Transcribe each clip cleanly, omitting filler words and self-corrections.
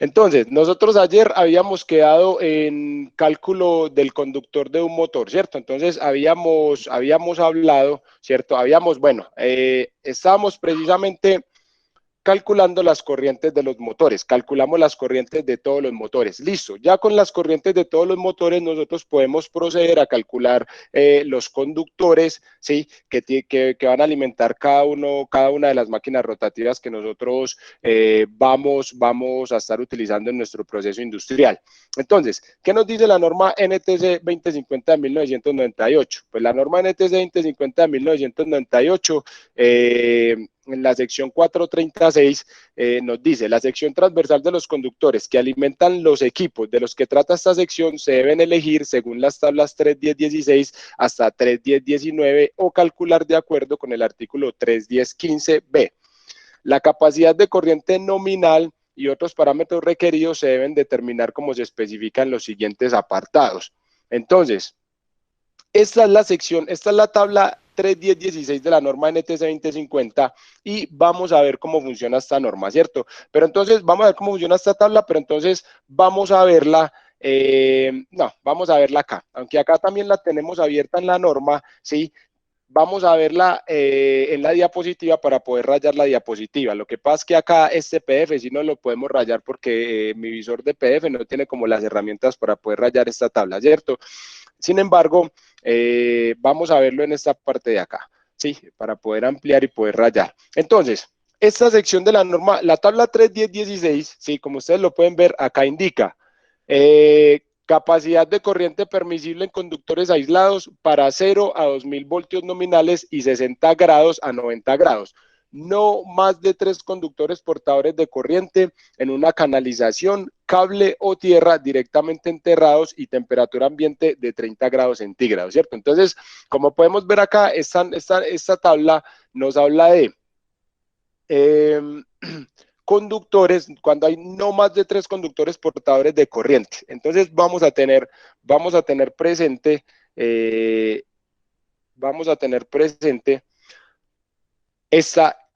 Entonces, nosotros ayer habíamos quedado en cálculo del conductor de un motor, ¿cierto? Entonces, habíamos hablado, ¿cierto? Estábamos precisamente calculando las corrientes de los motores, calculamos las corrientes de todos los motores. Listo, ya con las corrientes de todos los motores nosotros podemos proceder a calcular los conductores, ¿sí? Que van a alimentar cada una de las máquinas rotativas que nosotros vamos a estar utilizando en nuestro proceso industrial. Entonces, ¿qué nos dice la norma NTC 2050 de 1998? Pues la norma NTC 2050 de 1998 en la sección 436 nos dice, la sección transversal de los conductores que alimentan los equipos de los que trata esta sección se deben elegir según las tablas 3.10.16 hasta 3.10.19 o calcular de acuerdo con el artículo 3.10.15b. La capacidad de corriente nominal y otros parámetros requeridos se deben determinar como se especifica en los siguientes apartados. Entonces, esta es la tabla 3.10.16 de la norma NTC 2050 y vamos a ver cómo funciona esta norma, ¿cierto? Pero entonces, vamos a ver cómo funciona esta tabla, pero entonces vamos a verla, vamos a verla acá, aunque acá también la tenemos abierta en la norma, ¿sí? Vamos a verla en la diapositiva para poder rayar la diapositiva. Lo que pasa es que acá este PDF sí no lo podemos rayar porque mi visor de PDF no tiene como las herramientas para poder rayar esta tabla, ¿cierto? Sin embargo, vamos a verlo en esta parte de acá, ¿sí? Para poder ampliar y poder rayar. Entonces, esta sección de la norma, la tabla 3.10.16, ¿sí? Como ustedes lo pueden ver, acá indica capacidad de corriente permisible en conductores aislados para 0 a 2.000 voltios nominales y 60 grados a 90 grados. No más de 3 conductores portadores de corriente en una canalización, cable o tierra directamente enterrados y temperatura ambiente de 30 grados centígrados, ¿cierto? Entonces, como podemos ver acá, esta tabla nos habla de conductores, cuando hay no más de 3 conductores portadores de corriente. Entonces, vamos a tener presente,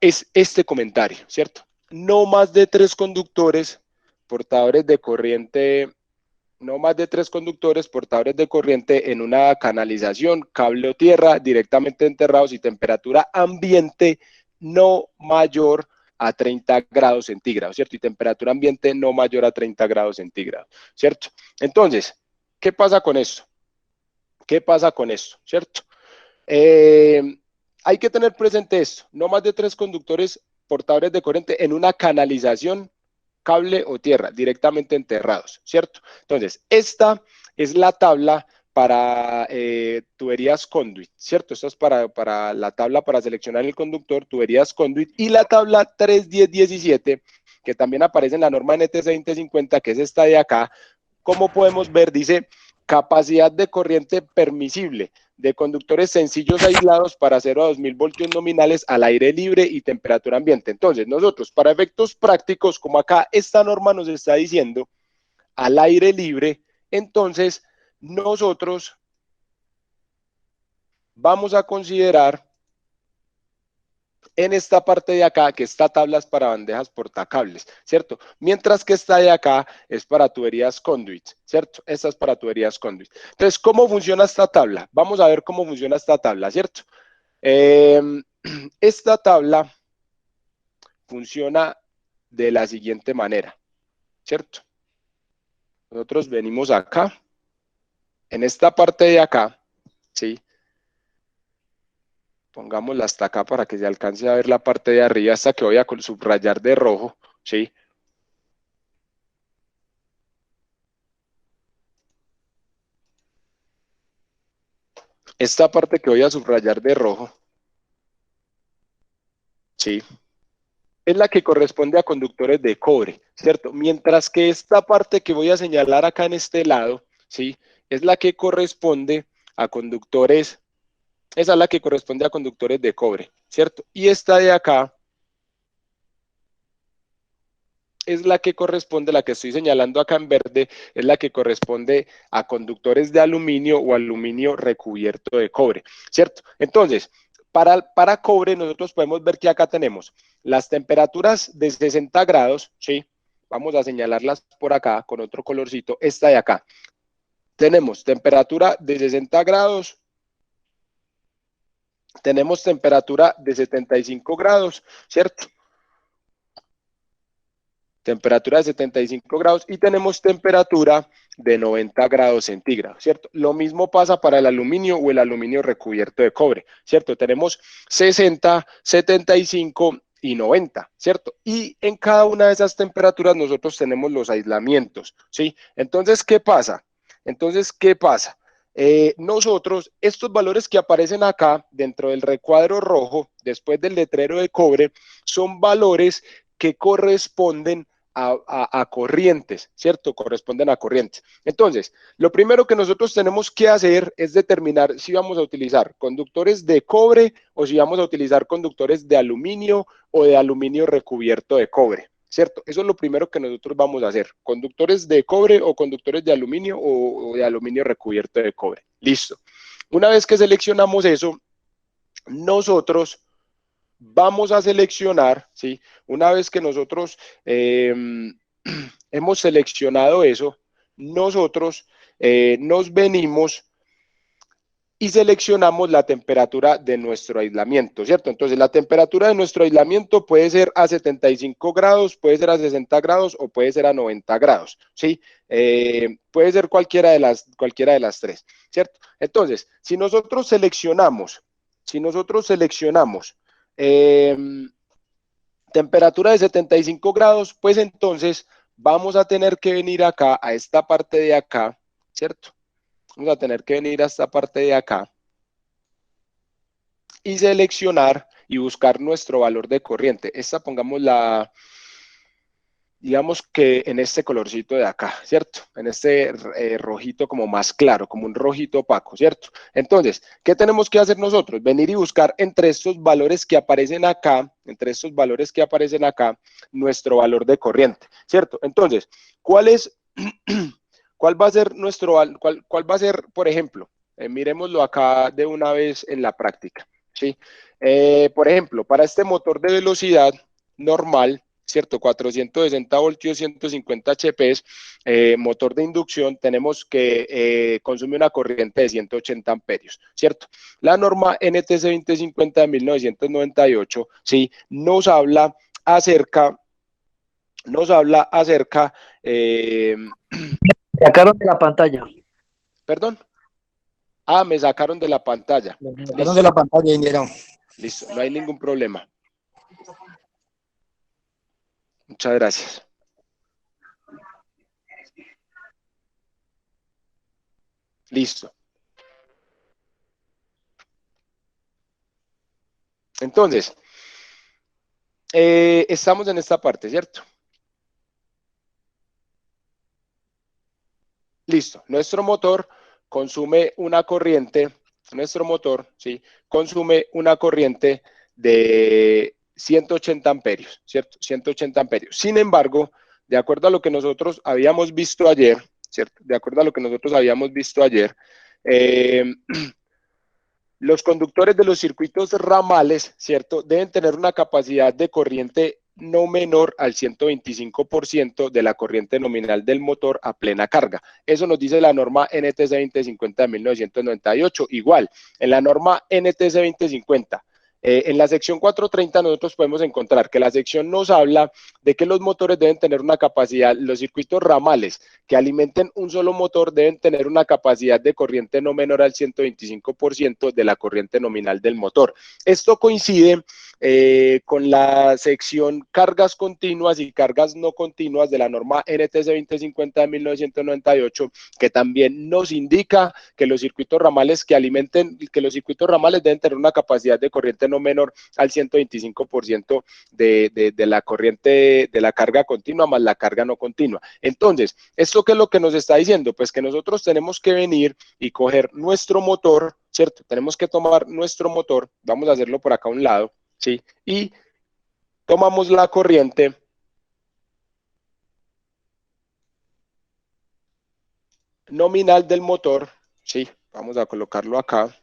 este comentario, ¿cierto? No más de 3 conductores portadores de corriente, no más de 3 conductores portadores de corriente en una canalización, cable o tierra, directamente enterrados y temperatura ambiente no mayor a 30 grados centígrados, ¿cierto? Y temperatura ambiente no mayor a 30 grados centígrados, ¿cierto? Entonces, ¿qué pasa con esto? ¿Qué pasa con esto? ¿Cierto? Hay que tener presente esto, no más de 3 conductores portadores de corriente en una canalización, cable o tierra, directamente enterrados, ¿cierto? Entonces, esta es la tabla para tuberías conduit, ¿cierto? Esta es para la tabla para seleccionar el conductor, tuberías conduit, y la tabla 3.10.17, que también aparece en la norma NTC 2050, que es esta de acá, como podemos ver, dice capacidad de corriente permisible de conductores sencillos aislados para 0 a 2.000 voltios nominales al aire libre y temperatura ambiente. Entonces, nosotros, para efectos prácticos, como acá esta norma nos está diciendo, al aire libre, entonces nosotros vamos a considerar en esta parte de acá, que esta tabla es para bandejas portacables, ¿cierto? Mientras que esta de acá es para tuberías conduit, ¿cierto? Esta es para tuberías conduit. Entonces, ¿cómo funciona esta tabla? Vamos a ver cómo funciona esta tabla, ¿cierto? Esta tabla funciona de la siguiente manera, ¿cierto? Nosotros venimos acá, en esta parte de acá, ¿sí? Pongámosla hasta acá para que se alcance a ver la parte de arriba, hasta que voy a subrayar de rojo, ¿sí? Esta parte que voy a subrayar de rojo, ¿sí? Es la que corresponde a conductores de cobre, ¿cierto? Mientras que esta parte que voy a señalar acá en este lado, ¿sí? Es la que corresponde a conductores, esa es la que corresponde a conductores de cobre, ¿cierto? Y esta de acá es la que corresponde, la que estoy señalando acá en verde, es la que corresponde a conductores de aluminio o aluminio recubierto de cobre, ¿cierto? Entonces, para cobre nosotros podemos ver que acá tenemos las temperaturas de 60 grados, ¿sí? vamos a señalarlas por acá con otro colorcito, esta de acá. Tenemos temperatura de 60 grados, tenemos temperatura de 75 grados, ¿cierto? Temperatura de 75 grados y tenemos temperatura de 90 grados centígrados, ¿cierto? Lo mismo pasa para el aluminio o el aluminio recubierto de cobre, ¿cierto? Tenemos 60, 75 y 90, ¿cierto? Y en cada una de esas temperaturas nosotros tenemos los aislamientos, ¿sí? Entonces, ¿qué pasa? Nosotros, estos valores que aparecen acá dentro del recuadro rojo, después del letrero de cobre, son valores que corresponden a corrientes, ¿cierto? Corresponden a corrientes. Entonces, lo primero que nosotros tenemos que hacer es determinar si vamos a utilizar conductores de cobre o si vamos a utilizar conductores de aluminio o de aluminio recubierto de cobre, ¿cierto? Eso es lo primero que nosotros vamos a hacer, conductores de cobre o conductores de aluminio o de aluminio recubierto de cobre. Listo. Una vez que seleccionamos eso, nosotros vamos a seleccionar, ¿sí? Una vez que nosotros hemos seleccionado eso, nosotros nos venimos y seleccionamos la temperatura de nuestro aislamiento, ¿cierto? Entonces, la temperatura de nuestro aislamiento puede ser a 75 grados, puede ser a 60 grados o puede ser a 90 grados, ¿sí? Puede ser cualquiera de las tres, ¿cierto? Entonces, si nosotros seleccionamos eh, temperatura de 75 grados, pues entonces vamos a tener que venir acá, a esta parte de acá, ¿cierto? Vamos a tener que venir a esta parte de acá y seleccionar y buscar nuestro valor de corriente. Esta pongámosla, digamos que en este colorcito de acá, ¿cierto? En este rojito como más claro, como un rojito opaco, ¿cierto? Entonces, ¿qué tenemos que hacer nosotros? Venir y buscar entre estos valores que aparecen acá, nuestro valor de corriente, ¿cierto? Entonces, ¿cuál va a ser cuál va a ser, por ejemplo, miremoslo acá de una vez en la práctica, ¿sí? Por ejemplo, para este motor de velocidad normal, ¿cierto? 460 voltios, 150 HP, motor de inducción, tenemos que consume una corriente de 180 amperios, ¿cierto? La norma NTC 2050 de 1998, ¿sí? Acerca, nos habla acerca, Sacaron de la pantalla. perdón, me sacaron de la pantalla, Me sacaron de listo, la pantalla y vieron. listo, no hay ningún problema, muchas gracias. Listo. Entonces, estamos en esta parte, ¿cierto? Listo. Nuestro motor, ¿sí? Consume una corriente de 180 amperios, ¿cierto? 180 amperios. Sin embargo, de acuerdo a lo que nosotros habíamos visto ayer, ¿cierto? De acuerdo a lo que nosotros habíamos visto ayer, eh, los conductores de los circuitos ramales, ¿cierto? Deben tener una capacidad de corriente no menor al 125% de la corriente nominal del motor a plena carga. Eso nos dice la norma NTC 2050 de 1998. Igual, en la norma NTC 2050, en la sección 430 nosotros podemos encontrar que la sección nos habla de que los motores deben tener una capacidad, los circuitos ramales que alimenten un solo motor deben tener una capacidad de corriente no menor al 125% de la corriente nominal del motor. Esto coincide con la sección cargas continuas y cargas no continuas de la norma NTC 2050 de 1998, que también nos indica que los circuitos ramales deben tener una capacidad de corriente no menor al 125% de la corriente de la carga continua más la carga no continua. Entonces, ¿esto qué es lo que nos está diciendo? Pues que nosotros tenemos que venir y coger nuestro motor, ¿cierto? Tenemos que tomar nuestro motor, vamos a hacerlo por acá a un lado, ¿sí? Y tomamos la corriente nominal del motor, ¿sí? Vamos a colocarlo acá.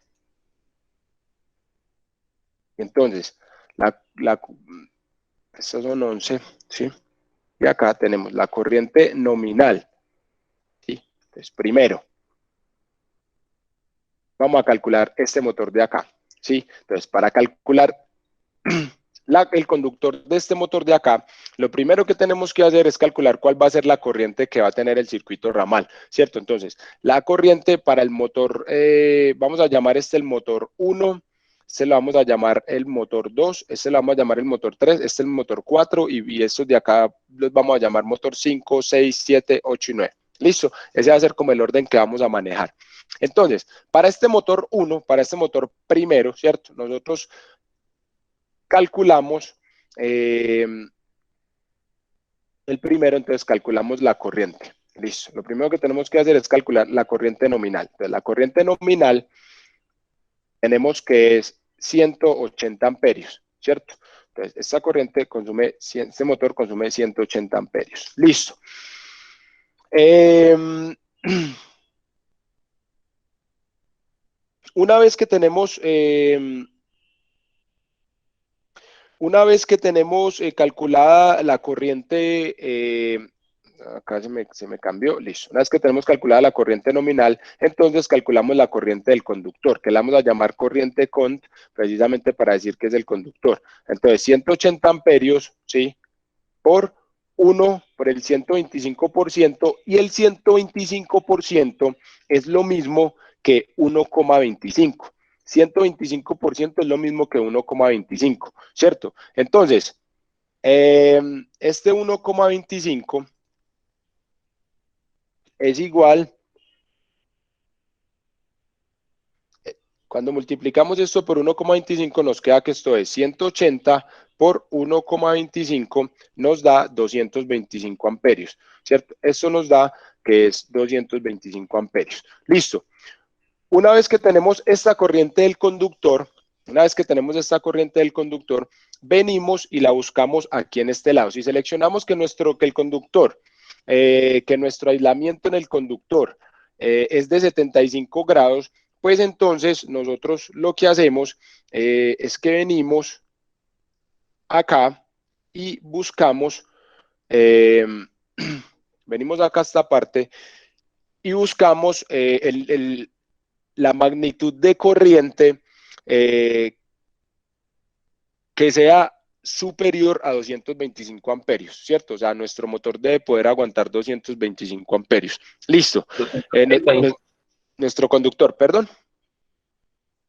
Entonces, estas son 11, ¿sí? Y acá tenemos la corriente nominal, ¿sí? Entonces, primero, vamos a calcular este motor de acá, ¿sí? Entonces, para calcular el conductor de este motor de acá, lo primero que tenemos que hacer es calcular cuál va a ser la corriente que va a tener el circuito ramal, ¿cierto? Entonces, la corriente para el motor, vamos a llamar este el motor 1, este lo vamos a llamar el motor 2, este lo vamos a llamar el motor 3, este el motor 4 y estos de acá los vamos a llamar motor 5, 6, 7, 8 y 9. Listo, ese va a ser como el orden que vamos a manejar. Entonces, para este motor 1, para este motor primero, ¿cierto? Nosotros calculamos el primero, entonces calculamos la corriente. Listo. Lo primero que tenemos que hacer es calcular la corriente nominal. Entonces, la corriente nominal tenemos que es 180 amperios, ¿cierto? Entonces, esta corriente consume, este motor consume 180 amperios. Listo. Una vez que tenemos calculada la corriente, acá se me cambió, listo. Una vez que tenemos calculada la corriente nominal, entonces calculamos la corriente del conductor, que la vamos a llamar corriente cont, precisamente para decir que es el conductor. Entonces, 180 amperios, ¿sí? Por 1 por el 125%, y el 125% es lo mismo que 1,25. 125% es lo mismo que 1,25, ¿cierto? Entonces, este 1,25 es igual, cuando multiplicamos esto por 1,25 nos queda que esto es 180 por 1,25 nos da 225 amperios, ¿cierto? Esto nos da que es 225 amperios. Listo. Una vez que tenemos esta corriente del conductor, venimos y la buscamos aquí en este lado. Si seleccionamos que nuestro aislamiento en el conductor es de 75 grados, pues entonces nosotros lo que hacemos es que venimos acá y buscamos, venimos acá a esta parte y buscamos la magnitud de corriente que sea superior a 225 amperios, ¿cierto? O sea, nuestro motor debe poder aguantar 225 amperios. Listo. Nuestro conductor, perdón.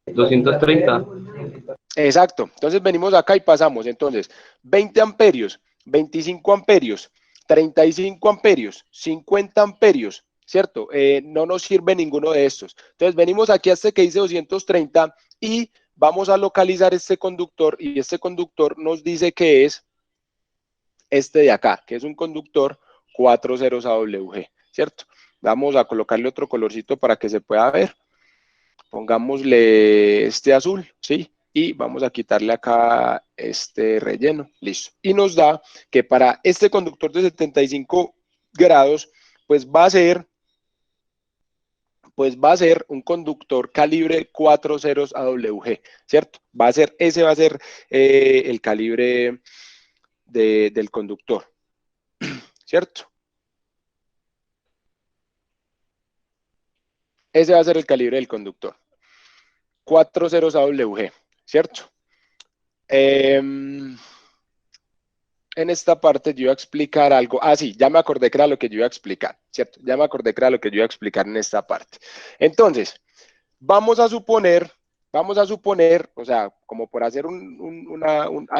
230. Exacto. Entonces venimos acá y pasamos. Entonces, 20 amperios, 25 amperios, 35 amperios, 50 amperios, ¿cierto? No nos sirve ninguno de estos. Entonces venimos aquí a este que dice 230 y vamos a localizar este conductor, y este conductor nos dice que es este de acá, que es un conductor 40AWG, ¿cierto? Vamos a colocarle otro colorcito para que se pueda ver. Pongámosle este azul, ¿sí? Y vamos a quitarle acá este relleno, listo. Y nos da que para este conductor de 75 grados, pues va a ser un conductor calibre 40 AWG, ¿cierto? Ese va a ser el calibre del conductor, ¿cierto? Ese va a ser el calibre del conductor. 40 AWG, ¿cierto? En esta parte yo iba a explicar algo. Ah, sí, ya me acordé que era lo que yo iba a explicar, ¿cierto? Ya me acordé que era lo que yo iba a explicar en esta parte. Entonces, vamos a suponer, o sea, como por hacer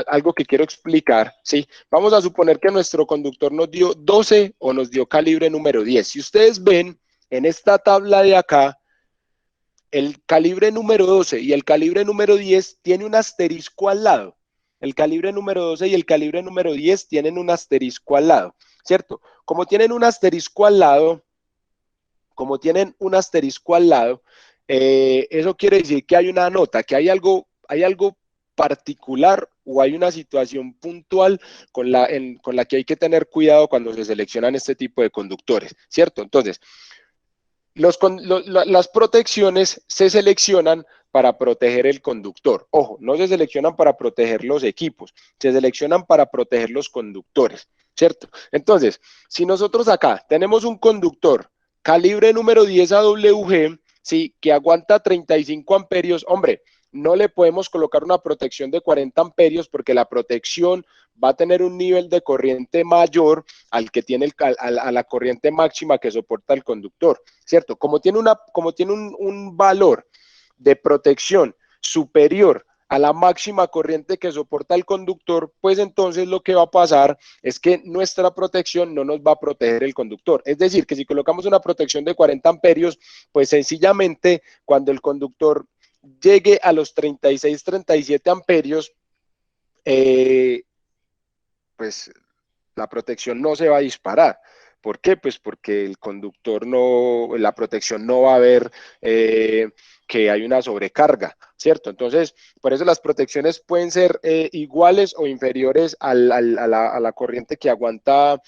algo que quiero explicar, ¿sí? Vamos a suponer que nuestro conductor nos dio 12 o nos dio calibre número 10. Si ustedes ven en esta tabla de acá, el calibre número 12 y el calibre número 10 tiene un asterisco al lado. El calibre número 12 y el calibre número 10 tienen un asterisco al lado, ¿cierto? Como tienen un asterisco al lado, eso quiere decir que hay una nota, que hay algo particular o hay una situación puntual con la que hay que tener cuidado cuando se seleccionan este tipo de conductores, ¿cierto? Entonces, las protecciones se seleccionan para proteger el conductor. Ojo, no se seleccionan para proteger los equipos, se seleccionan para proteger los conductores, ¿cierto? Entonces, si nosotros acá tenemos un conductor calibre número 10 AWG, ¿sí? Que aguanta 35 amperios, hombre, no le podemos colocar una protección de 40 amperios porque la protección va a tener un nivel de corriente mayor al que tiene a la corriente máxima que soporta el conductor, ¿cierto? Como tiene un valor de protección superior a la máxima corriente que soporta el conductor, pues entonces lo que va a pasar es que nuestra protección no nos va a proteger el conductor. Es decir, que si colocamos una protección de 40 amperios, pues sencillamente cuando el conductor llegue a los 36, 37 amperios, pues la protección no se va a disparar. ¿Por qué? Pues porque el conductor no, la protección no va a ver que hay una sobrecarga, ¿cierto? Entonces, por eso las protecciones pueden ser iguales o inferiores a la corriente que aguanta, a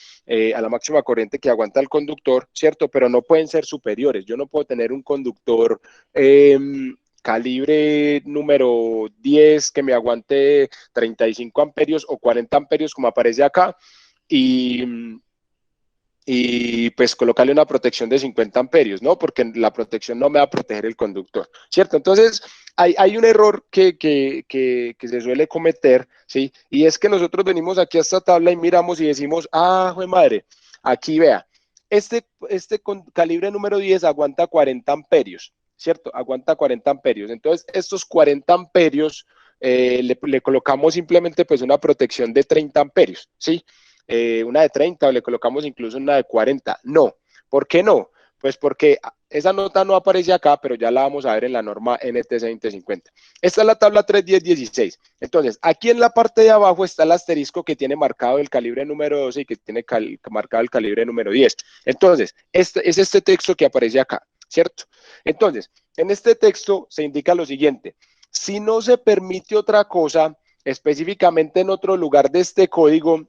la máxima corriente que aguanta el conductor, ¿cierto? Pero no pueden ser superiores. Yo no puedo tener un conductor calibre número 10 que me aguante 35 amperios o 40 amperios como aparece acá, y, y pues colocarle una protección de 50 amperios, ¿no? Porque la protección no me va a proteger el conductor, ¿cierto? Entonces, hay un error que se suele cometer, ¿sí? Y es que nosotros venimos aquí a esta tabla y miramos y decimos, ah, jue madre, aquí vea, este con calibre número 10 aguanta 40 amperios, ¿cierto? Aguanta 40 amperios. Entonces, estos 40 amperios le colocamos simplemente pues una protección de 30 amperios, ¿sí? Una de 30 o le colocamos incluso una de 40. No. ¿Por qué no? Pues porque esa nota no aparece acá, pero ya la vamos a ver en la norma NTC 2050. Esta es la tabla 31016. Entonces, aquí en la parte de abajo está el asterisco que tiene marcado el calibre número 12 y que tiene marcado el calibre número 10. Entonces, este es este texto que aparece acá, ¿cierto? Entonces, en este texto se indica lo siguiente. Si no se permite otra cosa, específicamente en otro lugar de este código,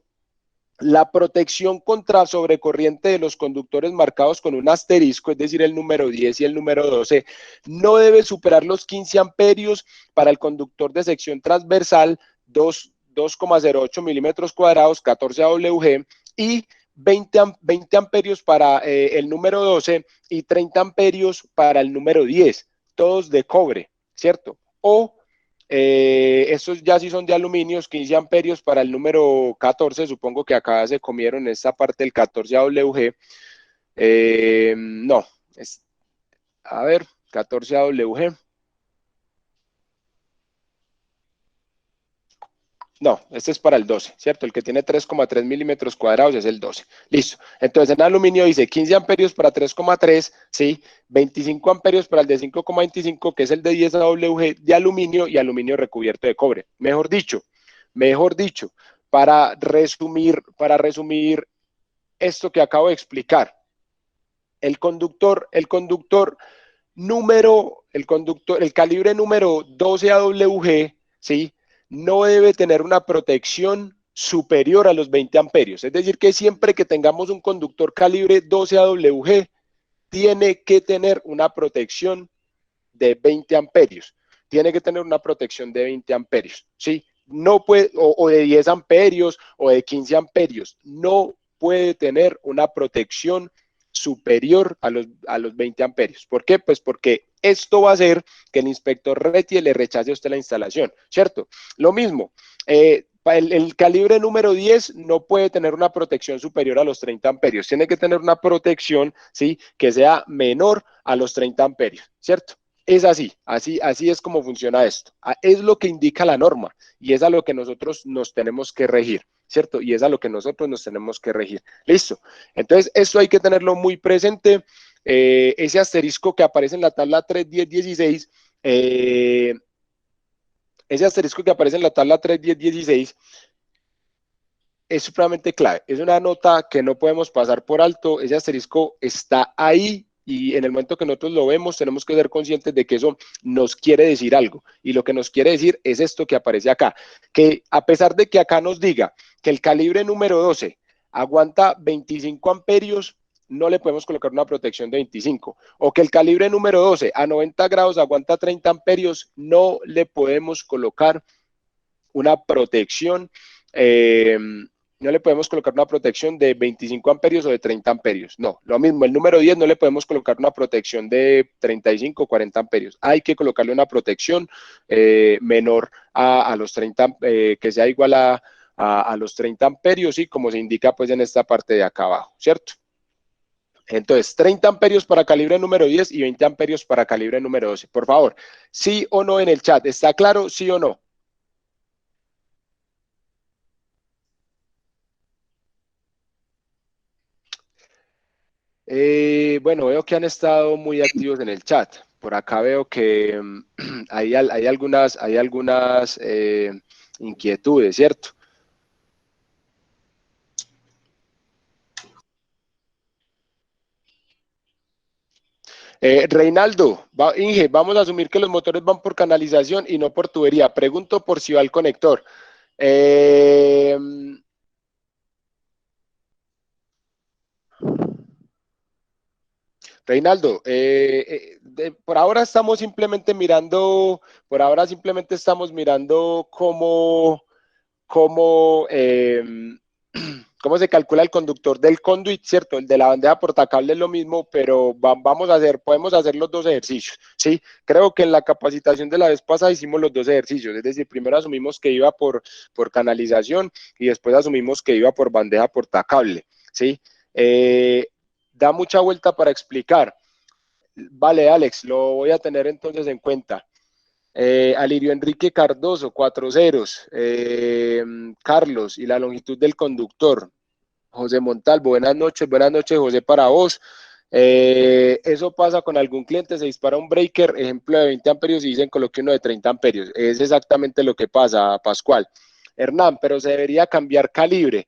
la protección contra sobrecorriente de los conductores marcados con un asterisco, es decir, el número 10 y el número 12, no debe superar los 15 amperios para el conductor de sección transversal 2,08 milímetros cuadrados, 14 AWG, y 20 amperios para el número 12 y 30 amperios para el número 10, todos de cobre, ¿cierto? O estos ya sí son de aluminio, 15 amperios para el número 14, supongo que acá se comieron esta parte del 14 AWG. No, a ver, 14 AWG. No, este es para el 12, ¿cierto? El que tiene 3,3 milímetros cuadrados es el 12. Listo. Entonces, en aluminio dice 15 amperios para 3,3, ¿sí? 25 amperios para el de 5,25, que es el de 10 AWG de aluminio y aluminio recubierto de cobre. Mejor dicho, para resumir esto que acabo de explicar, el calibre número 12 AWG, ¿sí? No debe tener una protección superior a los 20 amperios. Es decir, que siempre que tengamos un conductor calibre 12 AWG, tiene que tener una protección de 20 amperios. Tiene que tener una protección de 20 amperios, ¿sí? No puede, o de 10 amperios o de 15 amperios. No puede tener una protección superior a los 20 amperios. ¿Por qué? Pues porque esto va a hacer que el inspector RETIE le rechace a usted la instalación, ¿cierto? Lo mismo, el calibre número 10 no puede tener una protección superior a los 30 amperios. Tiene que tener una protección, ¿sí? Que sea menor a los 30 amperios, ¿cierto? Es así es como funciona esto. Es lo que indica la norma y es a lo que nosotros nos tenemos que regir, ¿cierto? Y es a lo que nosotros nos tenemos que regir. Listo. Entonces, esto hay que tenerlo muy presente. Ese asterisco que aparece en la tabla 3.10.16, ese asterisco que aparece en la tabla 3.10.16 es supremamente clave. Es una nota que no podemos pasar por alto. Ese asterisco está ahí y en el momento que nosotros lo vemos tenemos que ser conscientes de que eso nos quiere decir algo. Y lo que nos quiere decir es esto que aparece acá. Que a pesar de que acá nos diga que el calibre número 12 aguanta 25 amperios, no le podemos colocar una protección de 25. O que el calibre número 12 a 90 grados aguanta 30 amperios, no le podemos colocar una protección no le podemos colocar una protección de 25 amperios o de 30 amperios. No, lo mismo, el número 10 no le podemos colocar una protección de 35 o 40 amperios. Hay que colocarle una protección menor a los 30, que sea igual a los 30 amperios, y como se indica pues en esta parte de acá abajo, ¿cierto? Entonces, 30 amperios para calibre número 10 y 20 amperios para calibre número 12. Por favor, sí o no en el chat. ¿Está claro? ¿Sí o no? Bueno, veo que han estado muy activos en el chat. Por acá veo que hay algunas inquietudes, ¿cierto? Reinaldo, Inge, vamos a asumir que los motores van por canalización y no por tubería. Pregunto por si va el conector. Eh, Reinaldo, por ahora estamos simplemente mirando, por ahora simplemente estamos mirando cómo cómo se calcula el conductor del conduit, ¿cierto? El de la bandeja portacable es lo mismo, pero podemos hacer los dos ejercicios, ¿sí? Creo que en la capacitación de la vez pasada hicimos los dos ejercicios, es decir, primero asumimos que iba por canalización y después asumimos que iba por bandeja portacable, ¿sí? Da mucha vuelta para explicar. Vale, Alex, lo voy a tener entonces en cuenta. Alirio Enrique Cardoso, 4 ceros. Carlos, y la longitud del conductor. José Montalvo, buenas noches, José, para vos. Eso pasa con algún cliente, se dispara un breaker, ejemplo de 20 amperios, y dicen coloque uno de 30 amperios. Es exactamente lo que pasa, Pascual. Hernán, pero se debería cambiar calibre.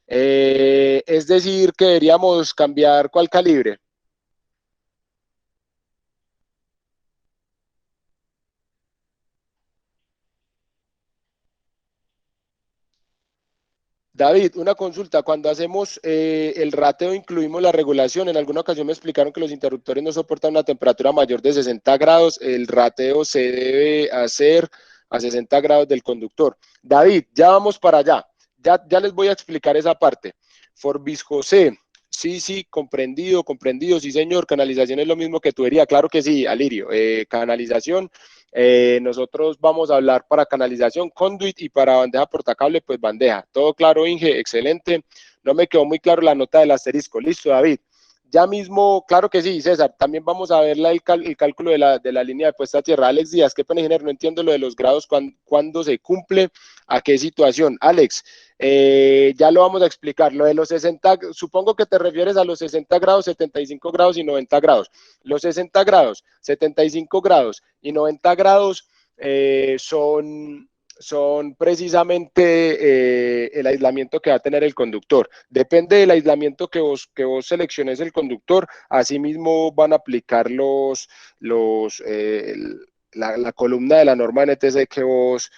Es decir, que deberíamos cambiar ¿cuál calibre? David, una consulta. Cuando hacemos el rateo, incluimos la regulación. En alguna ocasión me explicaron que los interruptores no soportan una temperatura mayor de 60 grados. El rateo se debe hacer a 60 grados del conductor. David, ya vamos para allá. Ya les voy a explicar esa parte. Forbis José, sí, sí, comprendido, comprendido. Sí, señor, canalización es lo mismo que tubería. Claro que sí, Alirio. Canalización. Nosotros vamos a hablar para canalización, conduit, y para bandeja portacable, pues bandeja. Todo claro, Inge, excelente. No me quedó muy claro la nota del asterisco. Listo, David. Ya mismo, claro que sí, César. También vamos a ver el cálculo de la línea de puesta a tierra. Alex Díaz, qué pena, ingeniero, no entiendo lo de los grados, cuándo se cumple, a qué situación. Alex, ya lo vamos a explicar. Lo de los 60, supongo que te refieres a los 60 grados, 75 grados y 90 grados. Los 60 grados, 75 grados y 90 grados son precisamente el aislamiento que va a tener el conductor. Depende del aislamiento que vos selecciones el conductor, asimismo van a aplicar la columna de la norma NTC que vos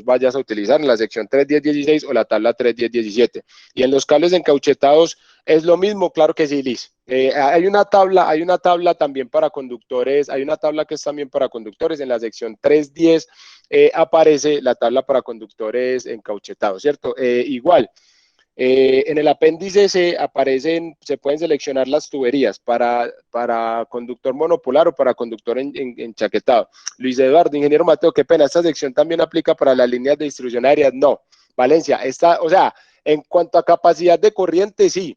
vayas a utilizar en la sección 3.10.16 o la tabla 3.10.17. Y en los cables encauchetados es lo mismo, claro que sí, Liz. Hay una tabla también para conductores, hay una tabla que es también para conductores. En la sección 3.10 aparece la tabla para conductores encauchetados, ¿cierto? Igual, en el apéndice se pueden seleccionar las tuberías para conductor monopolar o para conductor enchaquetado. Luis Eduardo, ingeniero Mateo, qué pena, esta sección también aplica para las líneas de distribución aérea. No, Valencia, o sea, en cuanto a capacidad de corriente, sí.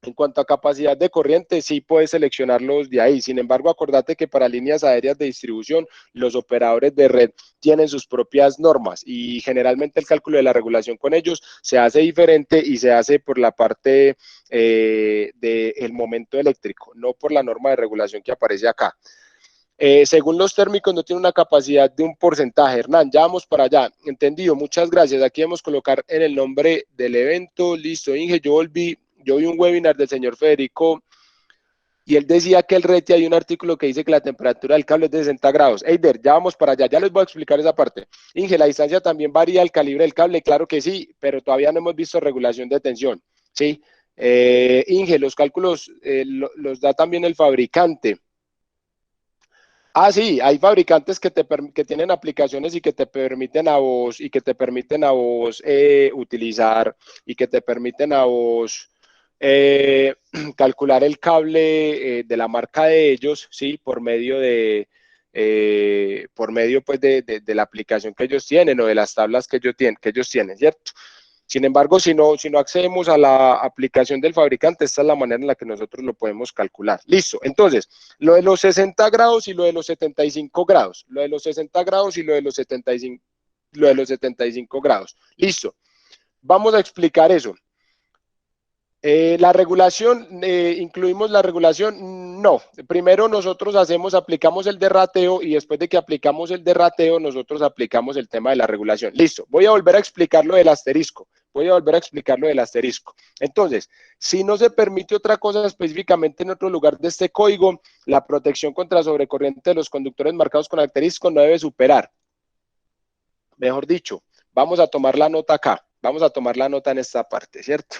En cuanto a capacidad de corriente, sí puedes seleccionarlos de ahí. Sin embargo, acordate que para líneas aéreas de distribución, los operadores de red tienen sus propias normas y generalmente el cálculo de la regulación con ellos se hace diferente y se hace por la parte del momento eléctrico, no por la norma de regulación que aparece acá. Según los térmicos, no tiene una capacidad de un porcentaje. Hernán, ya vamos para allá. Entendido, muchas gracias. Aquí vamos a colocar en el nombre del evento. Listo, Inge, yo vi un webinar del señor Federico y él decía que el RETI hay un artículo que dice que la temperatura del cable es de 60 grados. Eider, ya vamos para allá, ya les voy a explicar esa parte. Inge, la distancia también varía el calibre del cable, claro que sí, pero todavía no hemos visto regulación de tensión, ¿sí? Inge, los cálculos los da también el fabricante. Ah, sí, hay fabricantes que tienen aplicaciones y que te permiten a vos, utilizar y que te permiten a vos calcular el cable de la marca de ellos, sí, por medio pues de la aplicación que ellos tienen o de las tablas que ellos tienen, ¿cierto? Sin embargo, si no accedemos a la aplicación del fabricante, esta es la manera en la que nosotros lo podemos calcular. Listo. Entonces, lo de los 60 grados y lo de los 75 grados. Lo de los 60 grados y lo de los 75 grados. Listo. Vamos a explicar eso. La regulación, ¿incluimos la regulación? No. Primero nosotros aplicamos el de rateo y después de que aplicamos el de rateo, nosotros aplicamos el tema de la regulación. Listo. Voy a volver a explicar lo del asterisco. Entonces, si no se permite otra cosa específicamente en otro lugar de este código, la protección contra sobrecorriente de los conductores marcados con asterisco no debe superar. Mejor dicho, vamos a tomar la nota acá. Vamos a tomar la nota en esta parte, ¿cierto?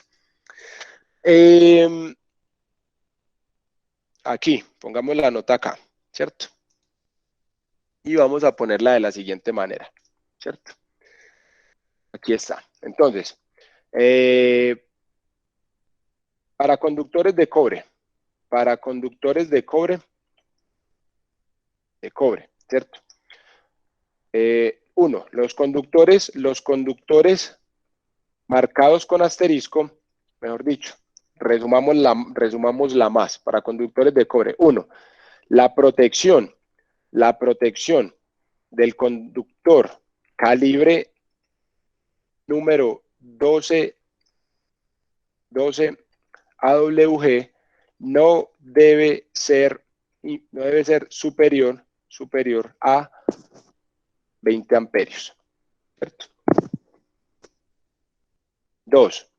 Aquí, pongamos la nota acá, ¿cierto? Y vamos a ponerla de la siguiente manera, ¿cierto? Aquí está. Entonces, para conductores de cobre, ¿cierto? Uno, los conductores marcados con asterisco, mejor dicho, resumamos la más, para conductores de cobre. Uno, la protección del conductor calibre número 12 AWG no debe ser superior a 20 amperios. ¿Cierto? Dos,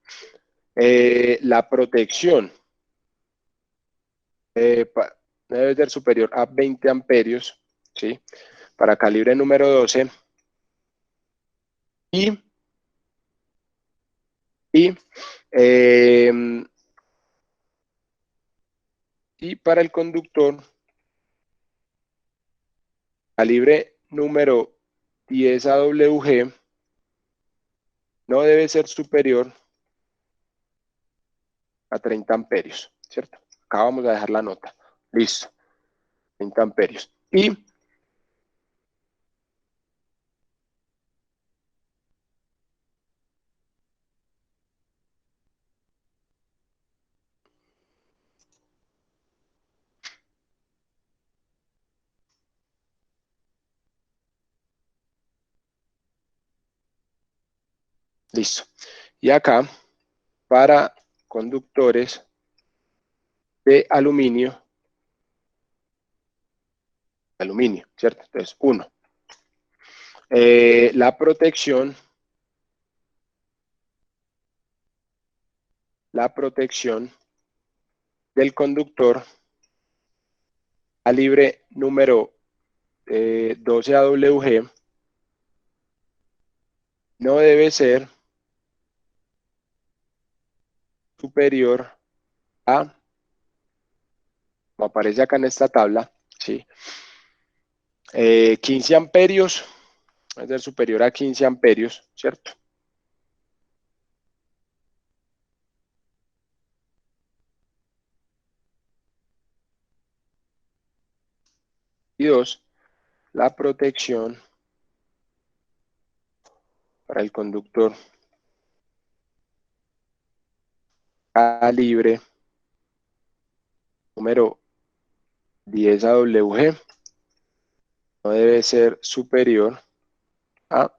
la protección debe ser superior a 20 amperios, ¿sí? Para calibre número 12. Y para el conductor calibre número 10 AWG no debe ser superior a 30 amperios, ¿cierto? Acá vamos a dejar la nota. Listo. 30 amperios. Y listo. Y acá, para conductores de aluminio, ¿cierto? Entonces, 1. La protección del conductor calibre número 12 AWG no debe ser superior a, como aparece acá en esta tabla, ¿sí? 15 amperios, debe ser superior a 15 amperios, ¿cierto? Y 2, la protección para el conductor calibre número 10 AWG no debe ser superior a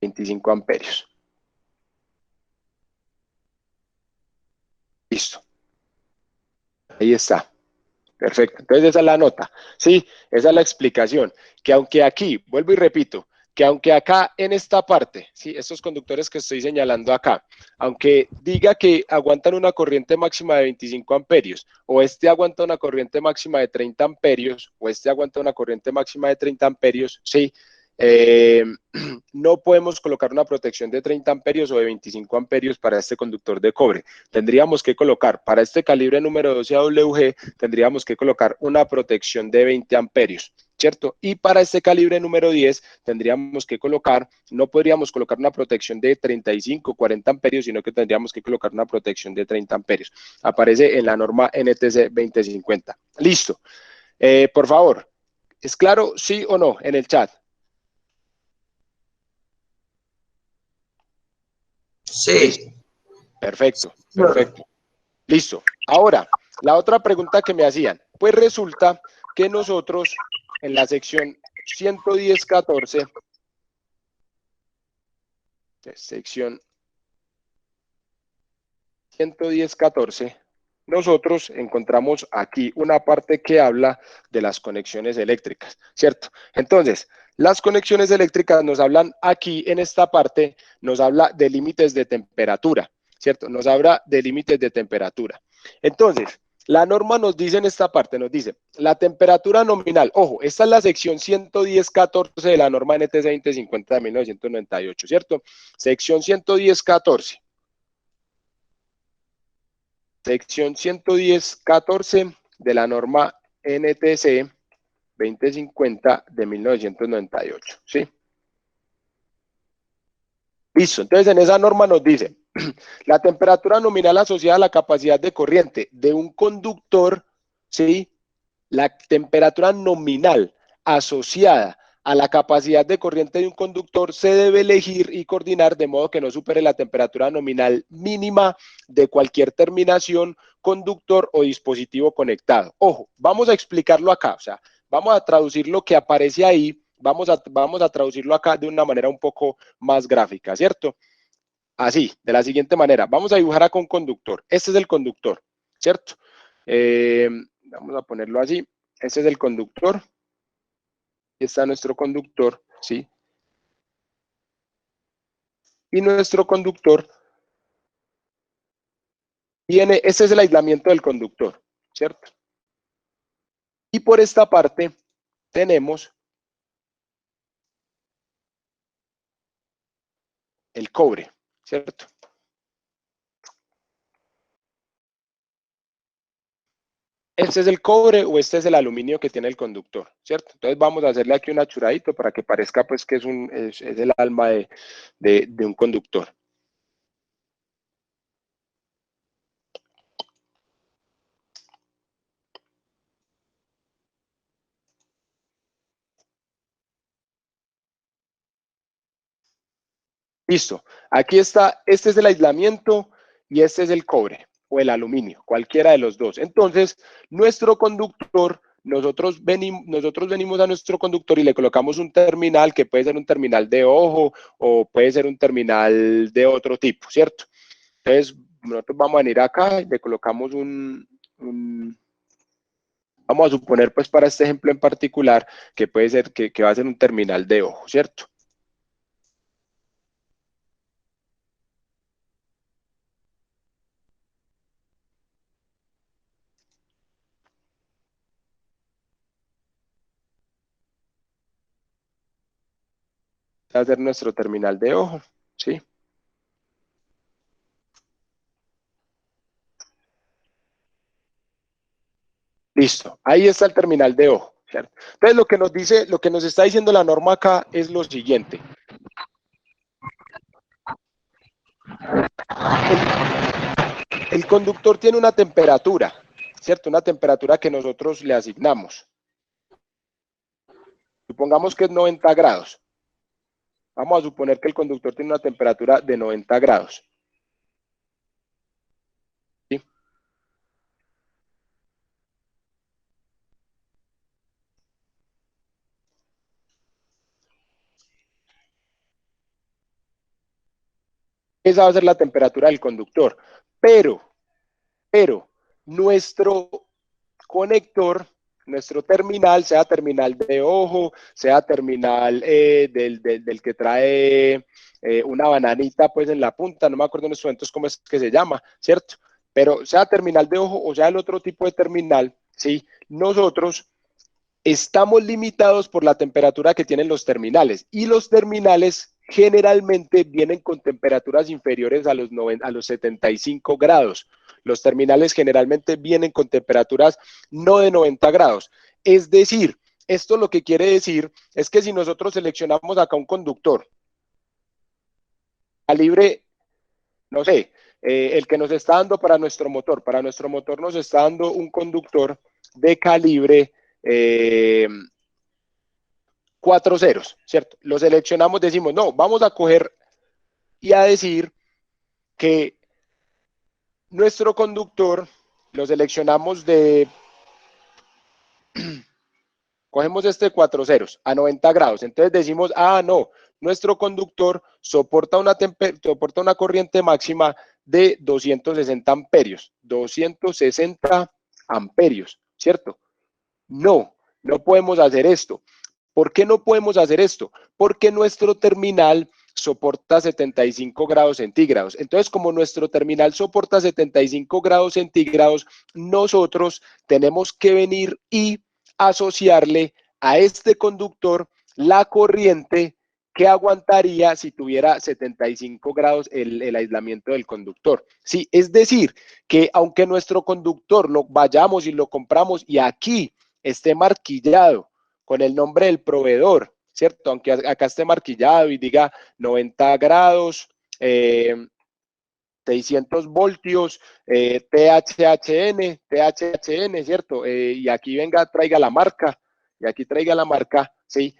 25 amperios. Listo. Ahí está. Perfecto. Entonces esa es la nota. Sí, esa es la explicación. Que aunque aquí, vuelvo y repito, que aunque acá en esta parte, ¿sí? Estos conductores que estoy señalando acá, aunque diga que aguantan una corriente máxima de 25 amperios, o este aguanta una corriente máxima de 30 amperios, o este aguanta una corriente máxima de 30 amperios, sí, no podemos colocar una protección de 30 amperios o de 25 amperios para este conductor de cobre. Tendríamos que colocar, para este calibre número 12 AWG, tendríamos que colocar una protección de 20 amperios, ¿cierto? Y para este calibre número 10, tendríamos que colocar, no podríamos colocar una protección de 35, 40 amperios, sino que tendríamos que colocar una protección de 30 amperios. Aparece en la norma NTC 2050. Listo. Por favor, ¿es claro sí o no en el chat? Sí. Perfecto, perfecto. Listo. Ahora, la otra pregunta que me hacían, pues resulta que nosotros en la sección 110.14, sección 110.14, nosotros encontramos aquí una parte que habla de las conexiones eléctricas, ¿cierto? Entonces, las conexiones eléctricas nos hablan aquí en esta parte, nos habla de límites de temperatura, ¿cierto? Nos habla de límites de temperatura. Entonces, la norma nos dice en esta parte, nos dice, la temperatura nominal, ojo, esta es la sección 110.14 de la norma NTC 2050 de 1998, ¿cierto? Sección 110.14. Sección 110.14 de la norma NTC 2050 de 1998, ¿sí? Listo, entonces en esa norma nos dice, la temperatura nominal asociada a la capacidad de corriente de un conductor, ¿sí? La temperatura nominal asociada a la capacidad de corriente de un conductor se debe elegir y coordinar de modo que no supere la temperatura nominal mínima de cualquier terminación, conductor o dispositivo conectado. Ojo, vamos a explicarlo acá, o sea, vamos a traducir lo que aparece ahí, vamos a traducirlo acá de una manera un poco más gráfica, ¿cierto? Así, de la siguiente manera, vamos a dibujar acá un conductor. Este es el conductor, ¿cierto? Vamos a ponerlo así. Este es el conductor. Aquí está nuestro conductor, ¿sí? Y nuestro conductor tiene, este es el aislamiento del conductor, ¿cierto? Y por esta parte tenemos el cobre, ¿cierto? Este es el cobre o este es el aluminio que tiene el conductor, ¿cierto? Entonces vamos a hacerle aquí un achuradito para que parezca pues que es el alma de un conductor. Listo, aquí está, este es el aislamiento y este es el cobre o el aluminio, cualquiera de los dos. Entonces, nuestro conductor, nosotros venimos a nuestro conductor y le colocamos un terminal que puede ser un terminal de ojo o puede ser un terminal de otro tipo, ¿cierto? Entonces, nosotros vamos a venir acá y le colocamos vamos a suponer pues para este ejemplo en particular que puede ser que va a ser un terminal de ojo, ¿cierto? Va a ser nuestro terminal de ojo, ¿sí? Listo, ahí está el terminal de ojo, ¿cierto? Entonces lo que nos dice, lo que nos está diciendo la norma acá es lo siguiente. El conductor tiene una temperatura, ¿cierto? Una temperatura que nosotros le asignamos. Supongamos que es 90 grados. Vamos a suponer que el conductor tiene una temperatura de 90 grados. ¿Sí? Esa va a ser la temperatura del conductor. Pero nuestro conector, nuestro terminal, sea terminal de ojo, sea terminal del que trae una bananita pues en la punta, no me acuerdo en estos momentos cómo es que se llama, ¿cierto? Pero sea terminal de ojo o sea el otro tipo de terminal, ¿sí? Nosotros estamos limitados por la temperatura que tienen los terminales y los terminales generalmente vienen con temperaturas inferiores a los 75 grados. Los terminales generalmente vienen con temperaturas no de 90 grados. Es decir, esto lo que quiere decir es que si nosotros seleccionamos acá un conductor calibre, no sé, el que nos está dando para nuestro motor nos está dando un conductor de calibre 4 ceros, ¿cierto? Lo seleccionamos, decimos, no, vamos a coger y a decir que nuestro conductor lo seleccionamos de, cogemos este 4 ceros a 90 grados, entonces decimos, ah, no, nuestro conductor soporta una corriente máxima de 260 amperios, 260 amperios, ¿cierto? No, no podemos hacer esto. ¿Por qué no podemos hacer esto? Porque nuestro terminal soporta 75 grados centígrados. Entonces, como nuestro terminal soporta 75 grados centígrados, nosotros tenemos que venir y asociarle a este conductor la corriente que aguantaría si tuviera 75 grados el aislamiento del conductor. Sí, es decir, que aunque nuestro conductor lo vayamos y lo compramos y aquí esté marquillado con el nombre del proveedor, ¿cierto? Aunque acá esté marquillado y diga 90 grados, 600 voltios, THHN, ¿cierto? Y aquí venga, traiga la marca, y aquí traiga la marca, ¿sí?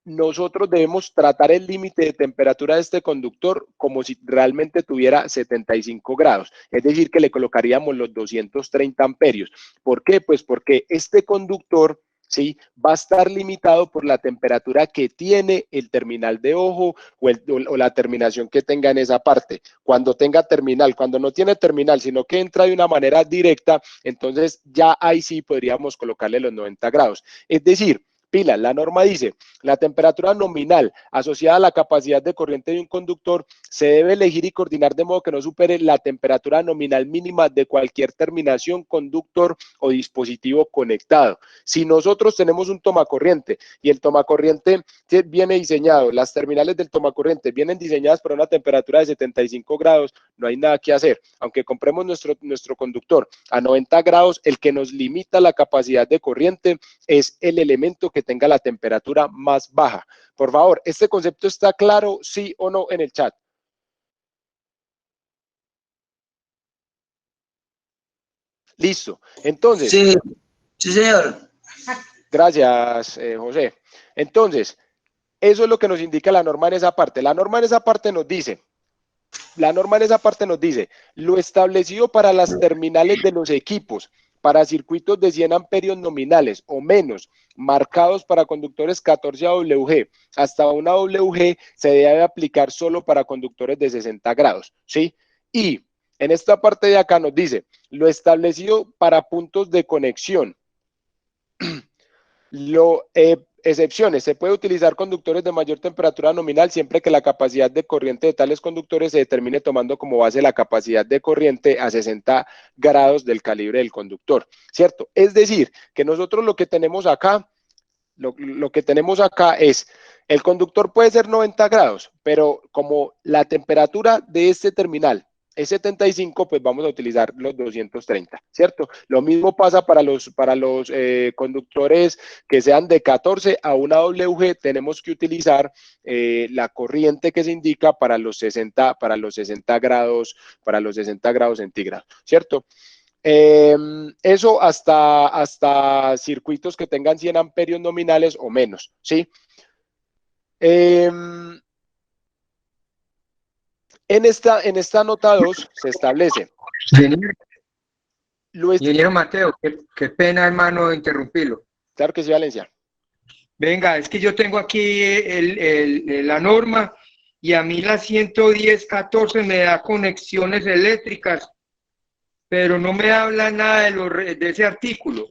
Nosotros debemos tratar el límite de temperatura de este conductor como si realmente tuviera 75 grados, es decir, que le colocaríamos los 230 amperios. ¿Por qué? Pues porque este conductor, ¿sí?, va a estar limitado por la temperatura que tiene el terminal de ojo o la terminación que tenga en esa parte. Cuando tenga terminal, cuando no tiene terminal, sino que entra de una manera directa, entonces ya ahí sí podríamos colocarle los 90 grados. Es decir, pila, la norma dice, la temperatura nominal asociada a la capacidad de corriente de un conductor se debe elegir y coordinar de modo que no supere la temperatura nominal mínima de cualquier terminación, conductor o dispositivo conectado. Si nosotros tenemos un tomacorriente y el tomacorriente viene diseñado, las terminales del tomacorriente vienen diseñadas para una temperatura de 75 grados, no hay nada que hacer. Aunque compremos nuestro conductor a 90 grados, el que nos limita la capacidad de corriente es el elemento que tenga la temperatura más baja. Por favor, ¿este concepto está claro, sí o no, en el chat? Listo. Entonces. Sí, sí, señor. Gracias, José. Entonces, eso es lo que nos indica la norma en esa parte. La norma en esa parte nos dice, lo establecido para las terminales de los equipos, para circuitos de 100 amperios nominales o menos, marcados para conductores 14 AWG, hasta una AWG se debe aplicar solo para conductores de 60 grados, ¿sí? Y en esta parte de acá nos dice, lo establecido para puntos de conexión. Excepciones, se puede utilizar conductores de mayor temperatura nominal siempre que la capacidad de corriente de tales conductores se determine tomando como base la capacidad de corriente a 60 grados del calibre del conductor, ¿cierto? Es decir, que nosotros lo que tenemos acá, lo que tenemos acá es, el conductor puede ser 90 grados, pero como la temperatura de este terminal es 75, pues vamos a utilizar los 230, ¿cierto? Lo mismo pasa para los conductores que sean de 14 a una WG, tenemos que utilizar la corriente que se indica para los 60 grados centígrados, ¿cierto? Eso hasta circuitos que tengan 100 amperios nominales o menos, ¿sí? En esta nota 2 se establece. Ingeniero Mateo, qué pena, hermano, interrumpirlo. Claro que sí, Valencia. Venga, es que yo tengo aquí la norma y a mí la 110.14 me da conexiones eléctricas, pero no me habla nada de ese artículo.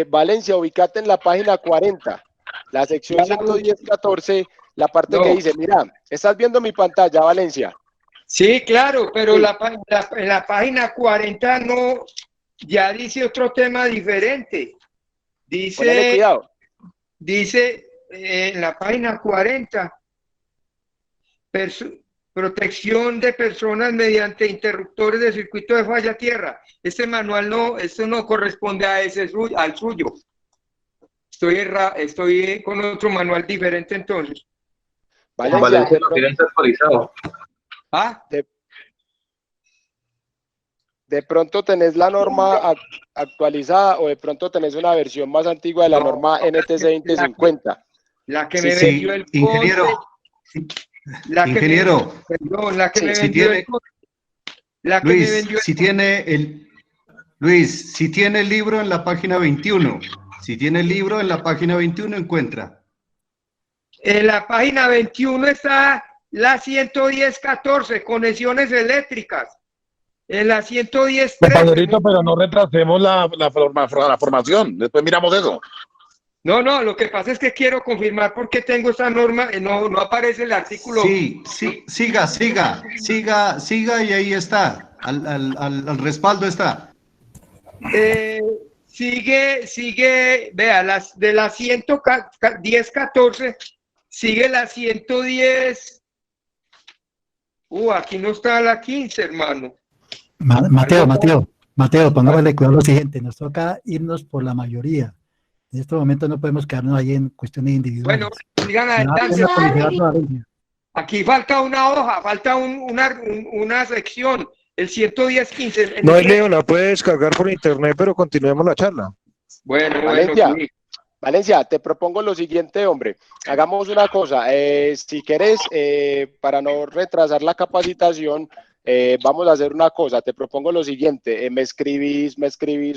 Valencia, ubícate en la página 40, la sección 110.14, la parte que dice, mira, ¿estás viendo mi pantalla, Valencia? Sí, claro, pero sí. En la página 40 no, ya dice otro tema diferente. Ponele cuidado. Dice en la página 40, protección de personas mediante interruptores de circuito de falla tierra. Este manual no, esto no corresponde a ese al suyo. Estoy con otro manual diferente entonces. Valencia, lo tienes actualizado. ¿Ah? De pronto tenés la norma actualizada o de pronto tenés una versión más antigua de la norma NTC 2050. La que me vendió el ingeniero. Ingeniero, la que me vendió el Luis, si tiene el libro en la página 21, si tiene el libro en la página 21 encuentra. En la página 21 está la 110.14, conexiones eléctricas. En la 110.13. Compañerito, pero no retrasemos la formación. Después miramos eso. No, lo que pasa es que quiero confirmar por qué tengo esa norma, no aparece el artículo. Sí, siga y ahí está, al respaldo está. Sigue, vea, de la 110.14, sigue la 110. Aquí no está la 15, hermano. Mateo, pongámosle cuidado a lo siguiente, nos toca irnos por la mayoría. En este momento no podemos quedarnos ahí en cuestiones individuales. Bueno, sigan adelante. Aquí falta una hoja, falta una sección, el 110.15. No, Leo, la puede descargar por internet, pero continuemos la charla. Bueno, Valencia, sí. Valencia, te propongo lo siguiente, hombre. Hagamos una cosa. Si querés, para no retrasar la capacitación, vamos a hacer una cosa. Te propongo lo siguiente. Me escribís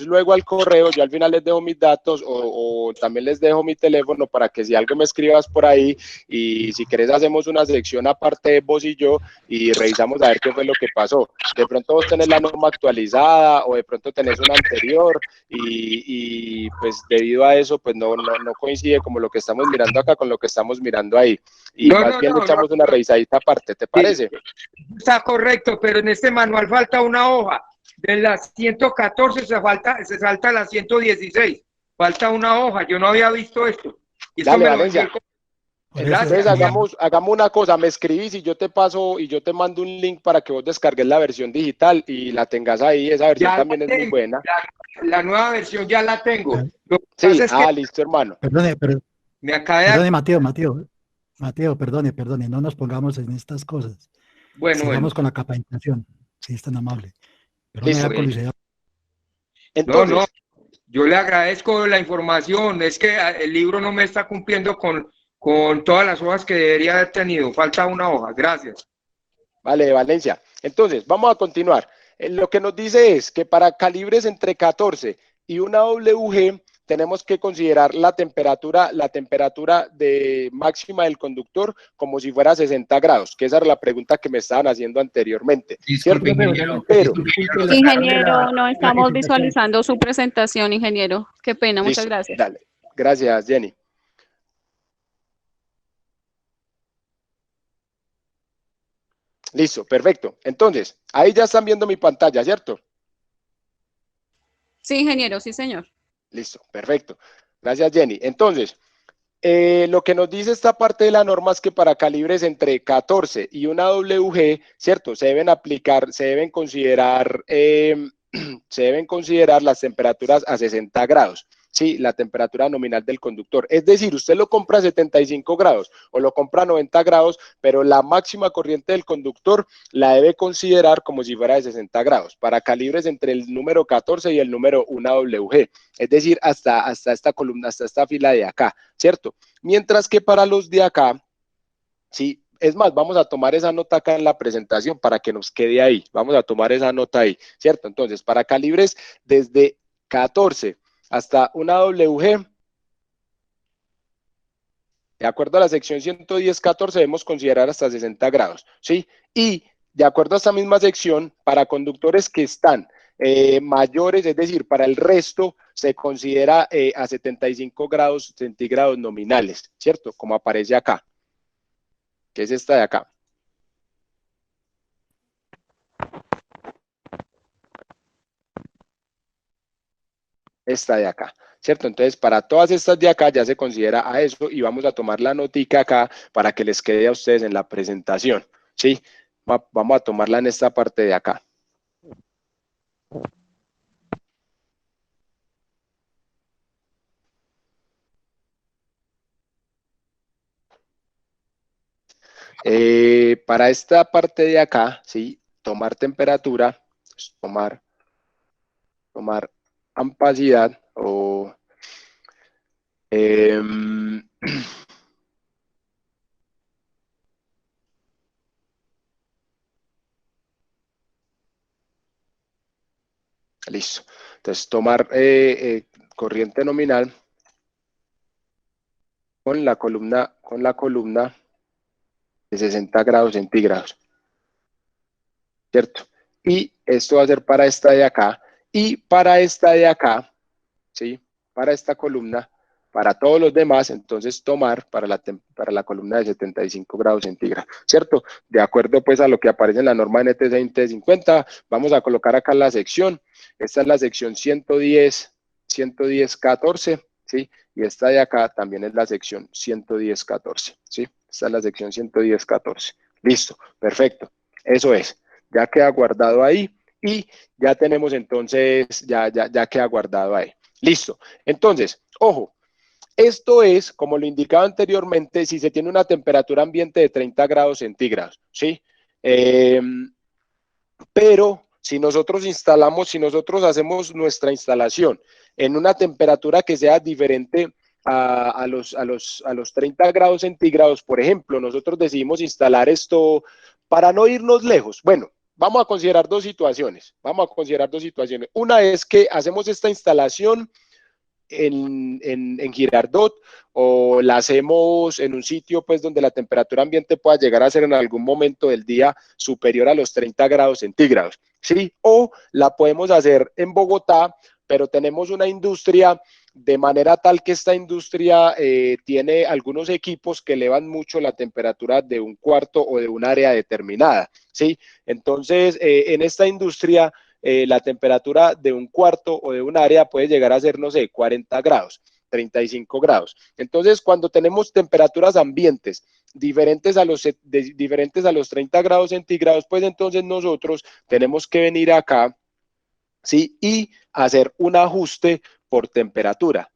luego al correo. Yo al final les dejo mis datos o también les dejo mi teléfono para que si algo me escribas por ahí y si querés hacemos una sección aparte de vos y yo y revisamos a ver qué fue lo que pasó. De pronto vos tenés la norma actualizada o de pronto tenés una anterior y pues debido a eso pues no coincide como lo que estamos mirando acá con lo que estamos mirando ahí. Y más bien le echamos una revisadita aparte, ¿te parece? Está correcto, pero en este manual falta una hoja. De las 114 se salta la 116. Falta una hoja, yo no había visto esto. Y Dale, esto Valencia. Entonces hagamos una cosa, me escribís y yo te paso y yo te mando un link para que vos descargues la versión digital y la tengas ahí, esa versión también es muy buena. La nueva versión ya la tengo. Sí, listo, hermano. Perdone, me acabé perdone, Mateo, perdone, no nos pongamos en estas cosas. Sigamos con la capacitación, si es tan amable. Listo. Entonces, yo le agradezco la información, es que el libro no me está cumpliendo con todas las hojas que debería haber tenido, falta una hoja, gracias. Vale, Valencia. Entonces, vamos a continuar. Lo que nos dice es que para calibres entre 14 y una WG tenemos que considerar la temperatura de máxima del conductor como si fuera 60 grados, que esa era la pregunta que me estaban haciendo anteriormente. Disculpe, ingeniero, pero ingeniero, no estamos visualizando su presentación, ingeniero. Qué pena, muchas gracias. Dale, gracias, Jenny. Listo, perfecto. Entonces, ahí ya están viendo mi pantalla, ¿cierto? Sí, ingeniero, sí, señor. Listo, perfecto. Gracias, Jenny. Entonces, lo que nos dice esta parte de la norma es que para calibres entre 14 y una WG, ¿cierto? Se deben considerar las temperaturas a 60 grados. Sí, la temperatura nominal del conductor. Es decir, usted lo compra a 75 grados o lo compra a 90 grados, pero la máxima corriente del conductor la debe considerar como si fuera de 60 grados, para calibres entre el número 14 y el número 1WG. Es decir, hasta esta columna, hasta esta fila de acá, ¿cierto? Mientras que para los de acá, sí, es más, vamos a tomar esa nota acá en la presentación para que nos quede ahí. Vamos a tomar esa nota ahí, ¿cierto? Entonces, para calibres desde 14 hasta una WG, de acuerdo a la sección 110.14 debemos considerar hasta 60 grados, ¿sí? Y de acuerdo a esta misma sección, para conductores que están mayores, es decir, para el resto se considera a 75 grados centígrados nominales, ¿cierto? Como aparece acá, que es esta de acá. esta de acá, ¿cierto? Entonces, para todas estas de acá ya se considera a eso y vamos a tomar la notica acá para que les quede a ustedes en la presentación, ¿sí? Vamos a tomarla en esta parte de acá. Para esta parte de acá, ¿sí? Tomar temperatura, pues, tomar amplitud o listo. Entonces, tomar corriente nominal con la columna de 60 grados centígrados, ¿cierto? Y esto va a ser para esta de acá y para esta de acá, ¿sí? Para esta columna, para todos los demás, entonces tomar para la columna de 75 grados centígrados, ¿cierto? De acuerdo pues a lo que aparece en la norma NT 2050, vamos a colocar acá la sección, esta es la sección 110.14, ¿sí? Y esta de acá también es la sección 110.14, ¿sí? Esta es la sección 110.14. Listo, perfecto. Eso es. Ya queda guardado ahí y ya tenemos entonces, ya queda guardado ahí. Listo. Entonces, ojo, esto es, como lo indicaba anteriormente, si se tiene una temperatura ambiente de 30 grados centígrados, ¿sí? Pero si nosotros hacemos nuestra instalación en una temperatura que sea diferente a los 30 grados centígrados, por ejemplo, nosotros decidimos instalar esto para no irnos lejos. Bueno, vamos a considerar dos situaciones. Una es que hacemos esta instalación en Girardot o la hacemos en un sitio pues donde la temperatura ambiente pueda llegar a ser en algún momento del día superior a los 30 grados centígrados, ¿sí? O la podemos hacer en Bogotá, pero tenemos una industria de manera tal que esta industria tiene algunos equipos que elevan mucho la temperatura de un cuarto o de un área determinada, ¿sí? Entonces, en esta industria la temperatura de un cuarto o de un área puede llegar a ser, no sé, 40 grados, 35 grados. Entonces, cuando tenemos temperaturas ambientes diferentes a los 30 grados centígrados, pues entonces nosotros tenemos que venir acá, ¿sí? Y hacer un ajuste por temperatura.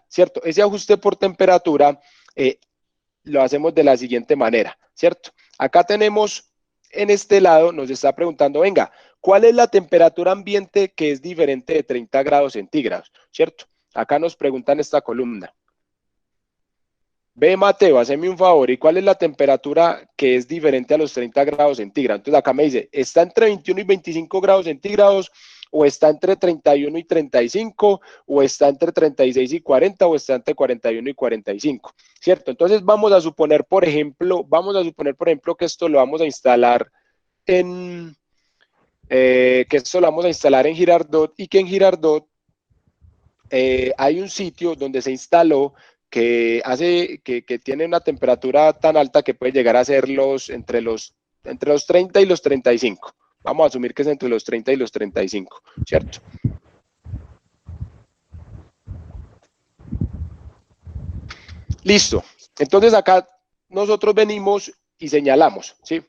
¿Cierto? Ese ajuste por temperatura lo hacemos de la siguiente manera, ¿cierto? Acá tenemos, en este lado, nos está preguntando, venga, ¿cuál es la temperatura ambiente que es diferente de 30 grados centígrados? ¿Cierto? Acá nos preguntan esta columna. Ve, Mateo, haceme un favor, ¿y cuál es la temperatura que es diferente a los 30 grados centígrados? Entonces acá me dice, ¿está entre 21 y 25 grados centígrados? ¿O está entre 31 y 35? ¿O está entre 36 y 40? ¿O está entre 41 y 45? ¿Cierto? Entonces vamos a suponer, por ejemplo, que esto lo vamos a instalar en Girardot y que en Girardot hay un sitio donde se instaló que tiene una temperatura tan alta que puede llegar a ser entre los 30 y los 35. Vamos a asumir que es entre los 30 y los 35, ¿cierto? Listo. Entonces acá nosotros venimos y señalamos, ¿sí?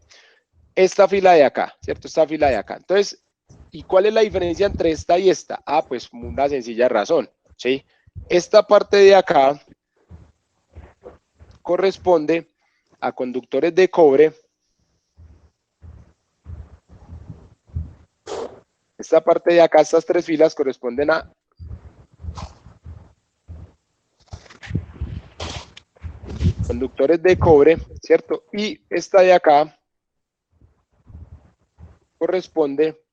Esta fila de acá, ¿cierto? Esta fila de acá. Entonces, ¿y cuál es la diferencia entre esta y esta? Ah, pues una sencilla razón, ¿sí? Esta parte de acá corresponde a conductores de cobre. Esta parte de acá, estas tres filas corresponden a conductores de cobre, ¿cierto? Y esta de acá corresponde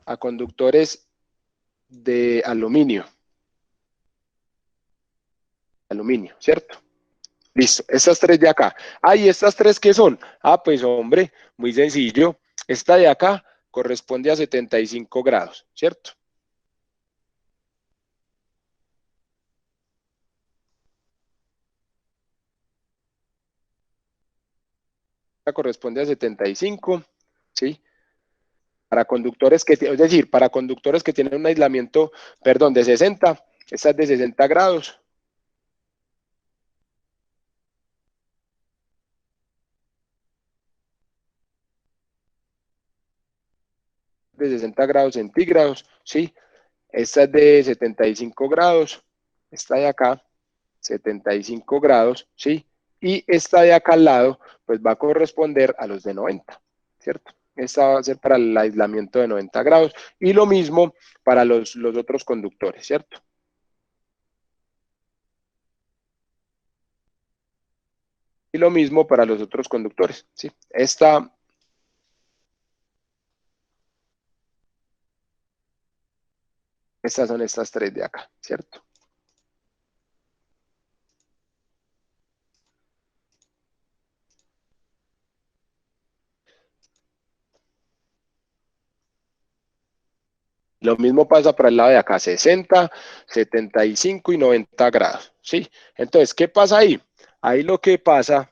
a conductores de aluminio. Aluminio, ¿cierto? Listo, estas tres de acá. Ah, ¿y estas tres qué son? Ah, pues hombre, muy sencillo. Esta de acá corresponde a 75 grados, ¿cierto? Esta corresponde a 75, ¿sí? para conductores que, es decir, para conductores que tienen un aislamiento, perdón, de 60, esta es de 60 grados. De 60 grados centígrados, ¿sí? Esta es de 75 grados, esta de acá, 75 grados, ¿sí? Y esta de acá al lado, pues va a corresponder a los de 90, ¿cierto? Esta va a ser para el aislamiento de 90 grados y lo mismo para los otros conductores, ¿cierto? Y lo mismo para los otros conductores, ¿sí? Estas son estas tres de acá, ¿cierto? Lo mismo pasa para el lado de acá, 60, 75 y 90 grados, ¿sí? Entonces, ¿qué pasa ahí? Ahí lo que pasa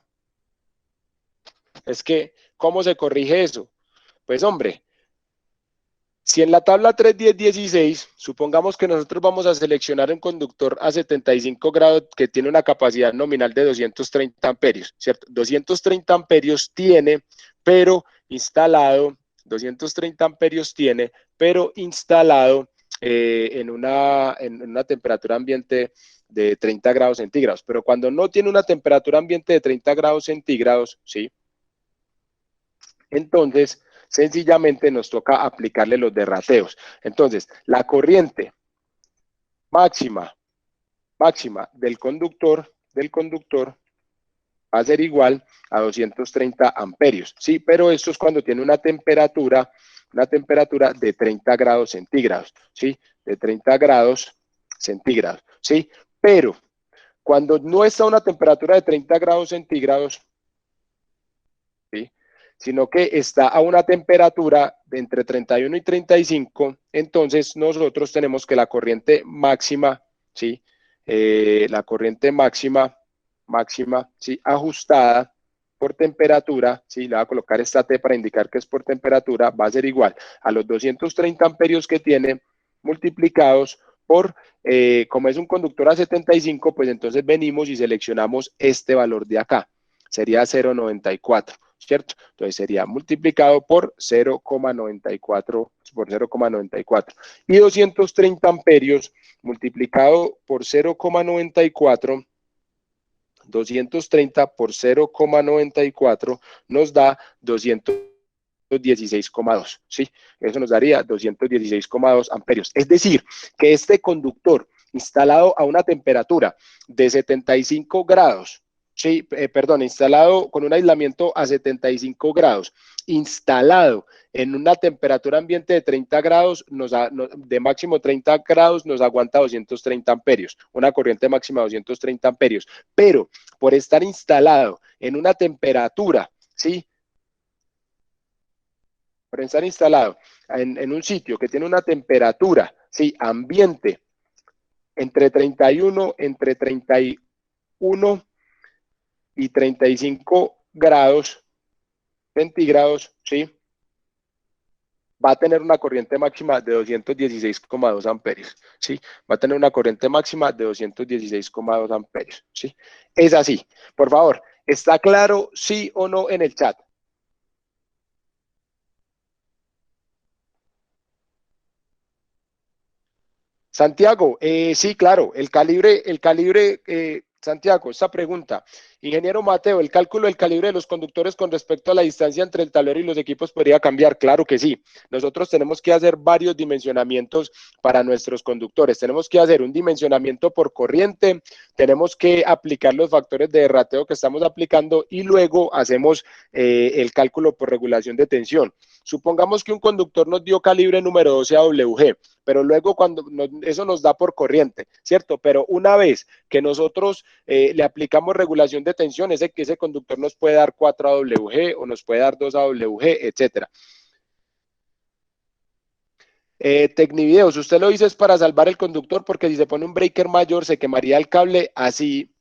es que, ¿cómo se corrige eso? Pues, hombre, si en la tabla 3.10.16, supongamos que nosotros vamos a seleccionar un conductor a 75 grados que tiene una capacidad nominal de 230 amperios, ¿cierto? 230 amperios tiene, pero instalado, 230 amperios tiene, pero instalado en una temperatura ambiente de 30 grados centígrados. Pero cuando no tiene una temperatura ambiente de 30 grados centígrados, ¿sí? Entonces, sencillamente nos toca aplicarle los derrateos. Entonces, la corriente máxima del conductor va a ser igual a 230 amperios, ¿sí? Pero esto es cuando tiene una temperatura de 30 grados centígrados, ¿sí? De 30 grados centígrados, ¿sí? Pero cuando no está a una temperatura de 30 grados centígrados, ¿sí? Sino que está a una temperatura de entre 31 y 35, entonces nosotros tenemos que la corriente máxima, ¿sí? La corriente máxima, ¿sí? Ajustada por temperatura, ¿sí? Le voy a colocar esta T para indicar que es por temperatura, va a ser igual a los 230 amperios que tiene multiplicados por, como es un conductor a 75, pues entonces venimos y seleccionamos este valor de acá, sería 0,94. ¿Cierto? Entonces sería multiplicado por 0,94 y 230 amperios multiplicado por 0,94, 230 por 0,94 nos da 216,2, ¿sí? Eso nos daría 216,2 amperios. Es decir, que este conductor instalado a una temperatura de 75 grados, sí, instalado con un aislamiento a 75 grados, instalado en una temperatura ambiente de 30 grados, de máximo 30 grados, nos aguanta 230 amperios, una corriente máxima de 230 amperios, pero por estar instalado en una temperatura, ¿sí? Por estar instalado en un sitio que tiene una temperatura, ¿sí? Ambiente entre 31 y 35 grados centígrados, ¿sí? Va a tener una corriente máxima de 216,2 amperios, ¿sí? Va a tener una corriente máxima de 216,2 amperios, ¿sí? Es así. Por favor, ¿está claro sí o no en el chat? Santiago, sí, claro, el calibre, Santiago, esta pregunta. Ingeniero Mateo, ¿el cálculo del calibre de los conductores con respecto a la distancia entre el tablero y los equipos podría cambiar? Claro que sí. Nosotros tenemos que hacer varios dimensionamientos para nuestros conductores. Tenemos que hacer un dimensionamiento por corriente, tenemos que aplicar los factores de derrateo que estamos aplicando y luego hacemos el cálculo por regulación de tensión. Supongamos que un conductor nos dio calibre número 12 a WG, pero luego eso nos da por corriente, ¿cierto? Pero una vez que nosotros le aplicamos regulación de tensión, ese conductor nos puede dar 4 a WG o nos puede dar 2 a WG, etcétera. Tecnivideos, usted lo dice es para salvar el conductor porque si se pone un breaker mayor se quemaría el cable, así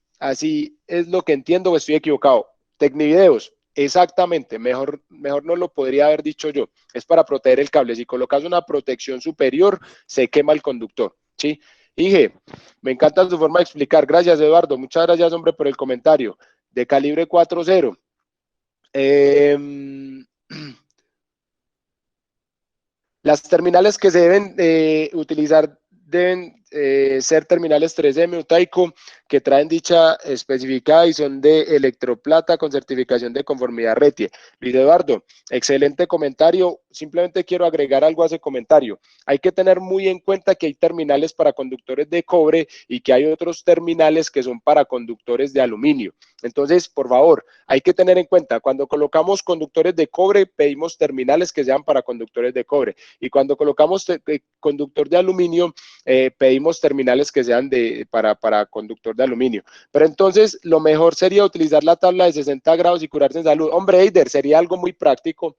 es lo que entiendo o estoy equivocado. Tecnivideos, Exactamente, mejor no lo podría haber dicho yo. Es para proteger el cable. Si colocas una protección superior, se quema el conductor, ¿sí? Inge, me encanta su forma de explicar. Gracias, Eduardo. Muchas gracias, hombre, por el comentario. De calibre 4.0. Las terminales que se deben utilizar deben ser terminales 3M Utaico que traen dicha especificada y son de electroplata con certificación de conformidad RETIE. Luis Eduardo, excelente comentario. Simplemente quiero agregar algo a ese comentario. Hay que tener muy en cuenta que hay terminales para conductores de cobre y que hay otros terminales que son para conductores de aluminio. Entonces, por favor, hay que tener en cuenta, cuando colocamos conductores de cobre, pedimos terminales que sean para conductores de cobre. Y cuando colocamos conductor de aluminio, pedimos terminales que sean para conductor de aluminio. Pero entonces, lo mejor sería utilizar la tabla de 60 grados y curarse en salud. Hombre, Eider, sería algo muy práctico,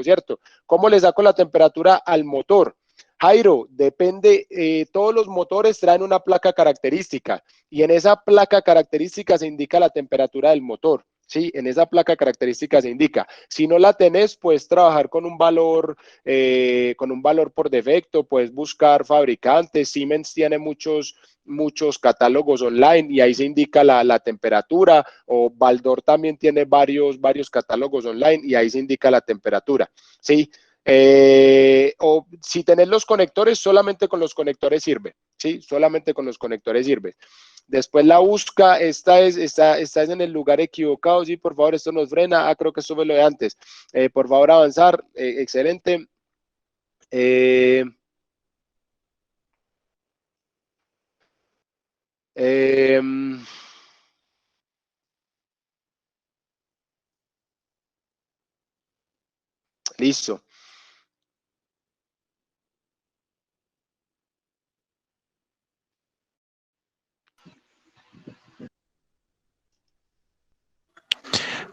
¿cierto? ¿Cómo le saco la temperatura al motor? Jairo, depende, todos los motores traen una placa característica y en esa placa característica se indica la temperatura del motor. Sí, en esa placa característica se indica. Si no la tenés, puedes trabajar con un valor por defecto, puedes buscar fabricantes. Siemens tiene muchos catálogos online y ahí se indica la temperatura, o Baldor también tiene varios catálogos online y ahí se indica la temperatura. Sí. O si tenés los conectores, solamente con los conectores sirve, ¿sí? Solamente con los conectores sirve. Después la busca, esta es en el lugar equivocado, sí, por favor, esto nos frena, creo que esto fue lo de antes. Por favor, avanzar, excelente. Listo.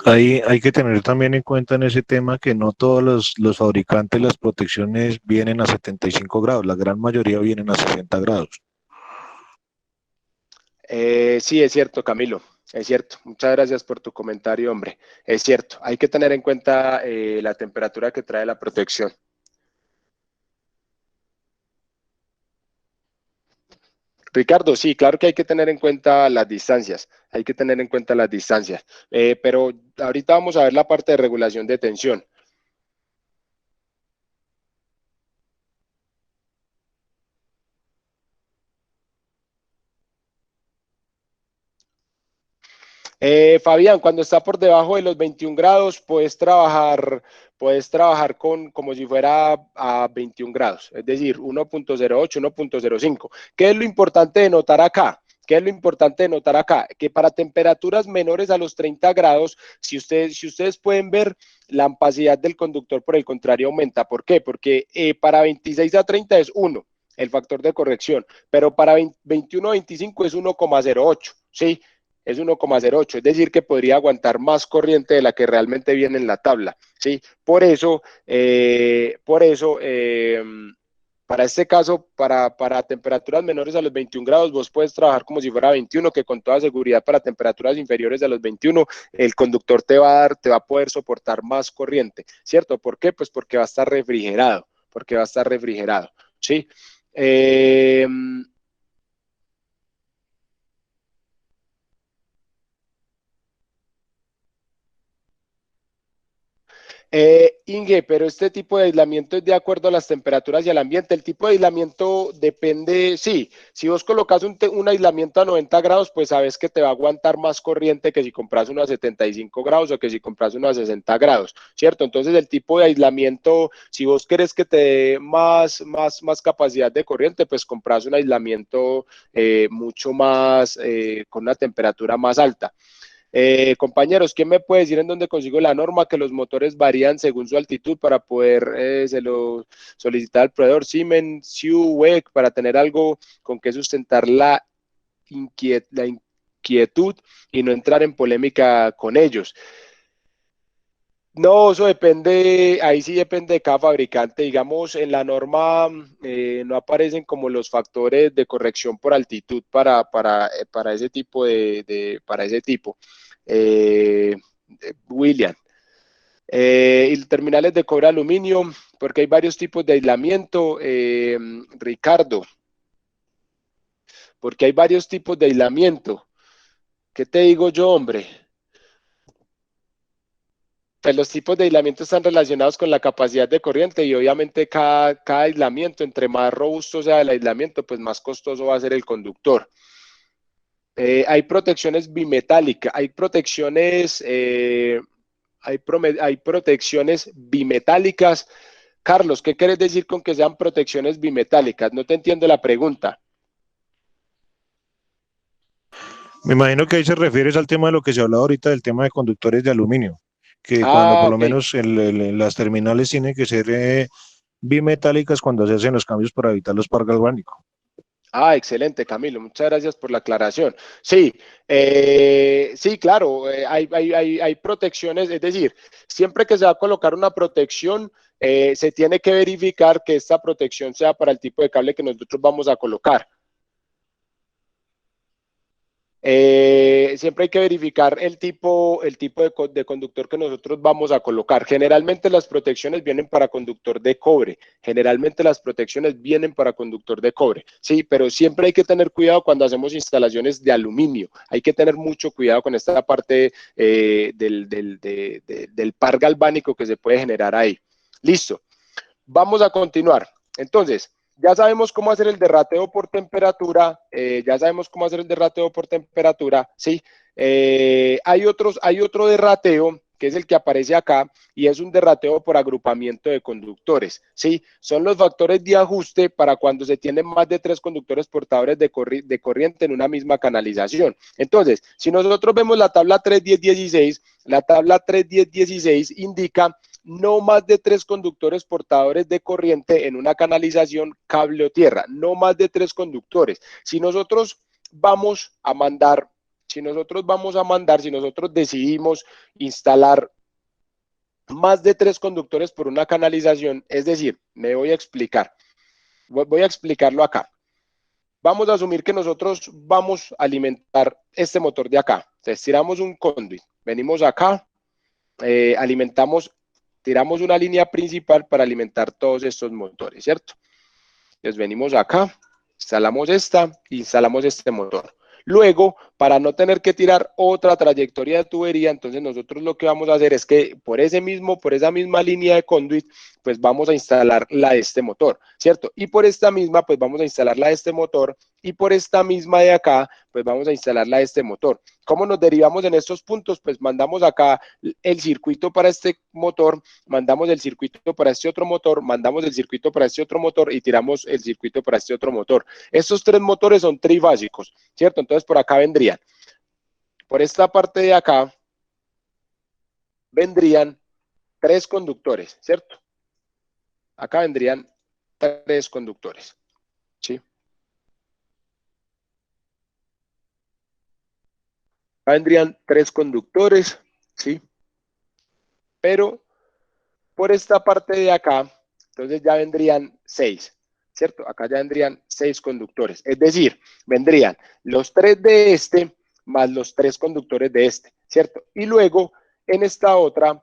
Hay que tener también en cuenta en ese tema que no todos los fabricantes, las protecciones vienen a 75 grados, la gran mayoría vienen a 60 grados. Sí, es cierto, Camilo, es cierto. Muchas gracias por tu comentario, hombre. Es cierto, hay que tener en cuenta la temperatura que trae la protección. Ricardo, sí, claro que hay que tener en cuenta las distancias, pero ahorita vamos a ver la parte de regulación de tensión. Fabián, cuando está por debajo de los 21 grados, puedes trabajar como si fuera a 21 grados, es decir, 1.08, 1.05. ¿Qué es lo importante de notar acá? Que para temperaturas menores a los 30 grados, si ustedes pueden ver, la amplitud del conductor, por el contrario, aumenta. ¿Por qué? Porque para 26 a 30 es 1, el factor de corrección, pero para 21 a 25 es 1,08, ¿sí? Es 1,08, es decir, que podría aguantar más corriente de la que realmente viene en la tabla, ¿sí? Por eso, para este caso, para temperaturas menores a los 21 grados, vos puedes trabajar como si fuera 21, que con toda seguridad para temperaturas inferiores a los 21, el conductor te va a poder soportar más corriente, ¿cierto? ¿Por qué? Pues porque va a estar refrigerado, ¿sí? Inge, pero este tipo de aislamiento es de acuerdo a las temperaturas y al ambiente. El tipo de aislamiento depende, sí, si vos colocas un aislamiento a 90 grados, pues sabes que te va a aguantar más corriente que si compras uno a 75 grados o que si compras uno a 60 grados, ¿cierto? Entonces el tipo de aislamiento, si vos querés que te dé más capacidad de corriente, pues compras un aislamiento mucho más, con una temperatura más alta. Compañeros, ¿quién me puede decir en dónde consigo la norma que los motores varían según su altitud para poder se lo solicitar al proveedor? Siemens, Siu, WEC, para tener algo con que sustentar la inquietud y no entrar en polémica con ellos. No, eso depende, ahí sí depende de cada fabricante. Digamos, en la norma no aparecen como los factores de corrección por altitud para ese tipo para ese tipo. William. Y terminales de cobre aluminio, porque hay varios tipos de aislamiento, Ricardo, porque hay varios tipos de aislamiento. ¿Qué te digo yo, hombre? Pues los tipos de aislamiento están relacionados con la capacidad de corriente y obviamente cada aislamiento, entre más robusto sea el aislamiento, pues más costoso va a ser el conductor. Hay protecciones bimetálicas, hay protecciones bimetálicas. Carlos, ¿qué quieres decir con que sean protecciones bimetálicas? No te entiendo la pregunta. Me imagino que ahí se refieres al tema de lo que se hablaba ahorita del tema de conductores de aluminio, que cuando por lo Okay. menos las terminales tienen que ser bimetálicas cuando se hacen los cambios para evitar los par galvánicos. Excelente, Camilo. Muchas gracias por la aclaración. Sí, sí, claro, hay protecciones, es decir, siempre que se va a colocar una protección, se tiene que verificar que esta protección sea para el tipo de cable que nosotros vamos a colocar. Siempre hay que verificar el tipo de conductor que nosotros vamos a colocar. Generalmente las protecciones vienen para conductor de cobre. Sí, pero siempre hay que tener cuidado cuando hacemos instalaciones de aluminio. Hay que tener mucho cuidado con esta parte del par galvánico que se puede generar ahí. Listo. Vamos a continuar. Entonces, ya sabemos cómo hacer el derrateo por temperatura, ¿sí? Hay otro derrateo, que es el que aparece acá, y es un derrateo por agrupamiento de conductores, ¿sí? Son los factores de ajuste para cuando se tienen más de 3 conductores portadores de corriente en una misma canalización. Entonces, si nosotros vemos la tabla 3.10.16, la tabla 3.10.16 indica no más de 3 conductores portadores de corriente en una canalización, cable o tierra, no más de 3 conductores. Si nosotros decidimos instalar más de 3 conductores por una canalización, es decir, me voy a explicar, voy a explicarlo acá. Vamos a asumir que nosotros vamos a alimentar este motor de acá. Entonces, tiramos un conduit, venimos acá, tiramos una línea principal para alimentar todos estos motores, ¿cierto? Entonces venimos acá, instalamos este motor. Luego, para no tener que tirar otra trayectoria de tubería, entonces nosotros lo que vamos a hacer es que por esa misma línea de conduit, pues vamos a instalar la de este motor, ¿cierto? Y por esta misma, pues vamos a instalar la de este motor, y por esta misma de acá, pues vamos a instalar la de este motor. ¿Cómo nos derivamos en estos puntos? Pues mandamos acá el circuito para este motor, mandamos el circuito para este otro motor, mandamos el circuito para este otro motor y tiramos el circuito para este otro motor. Estos 3 motores son trifásicos, ¿cierto? Entonces por acá vendrían, por esta parte de acá, vendrían 3 conductores, ¿cierto? Acá vendrían 3 conductores, ¿sí? Acá vendrían 3 conductores, ¿sí? Pero por esta parte de acá, entonces ya vendrían 6, ¿cierto? Acá ya vendrían 6 conductores. Es decir, vendrían los 3 de este más los 3 conductores de este, ¿cierto? Y luego, en esta otra,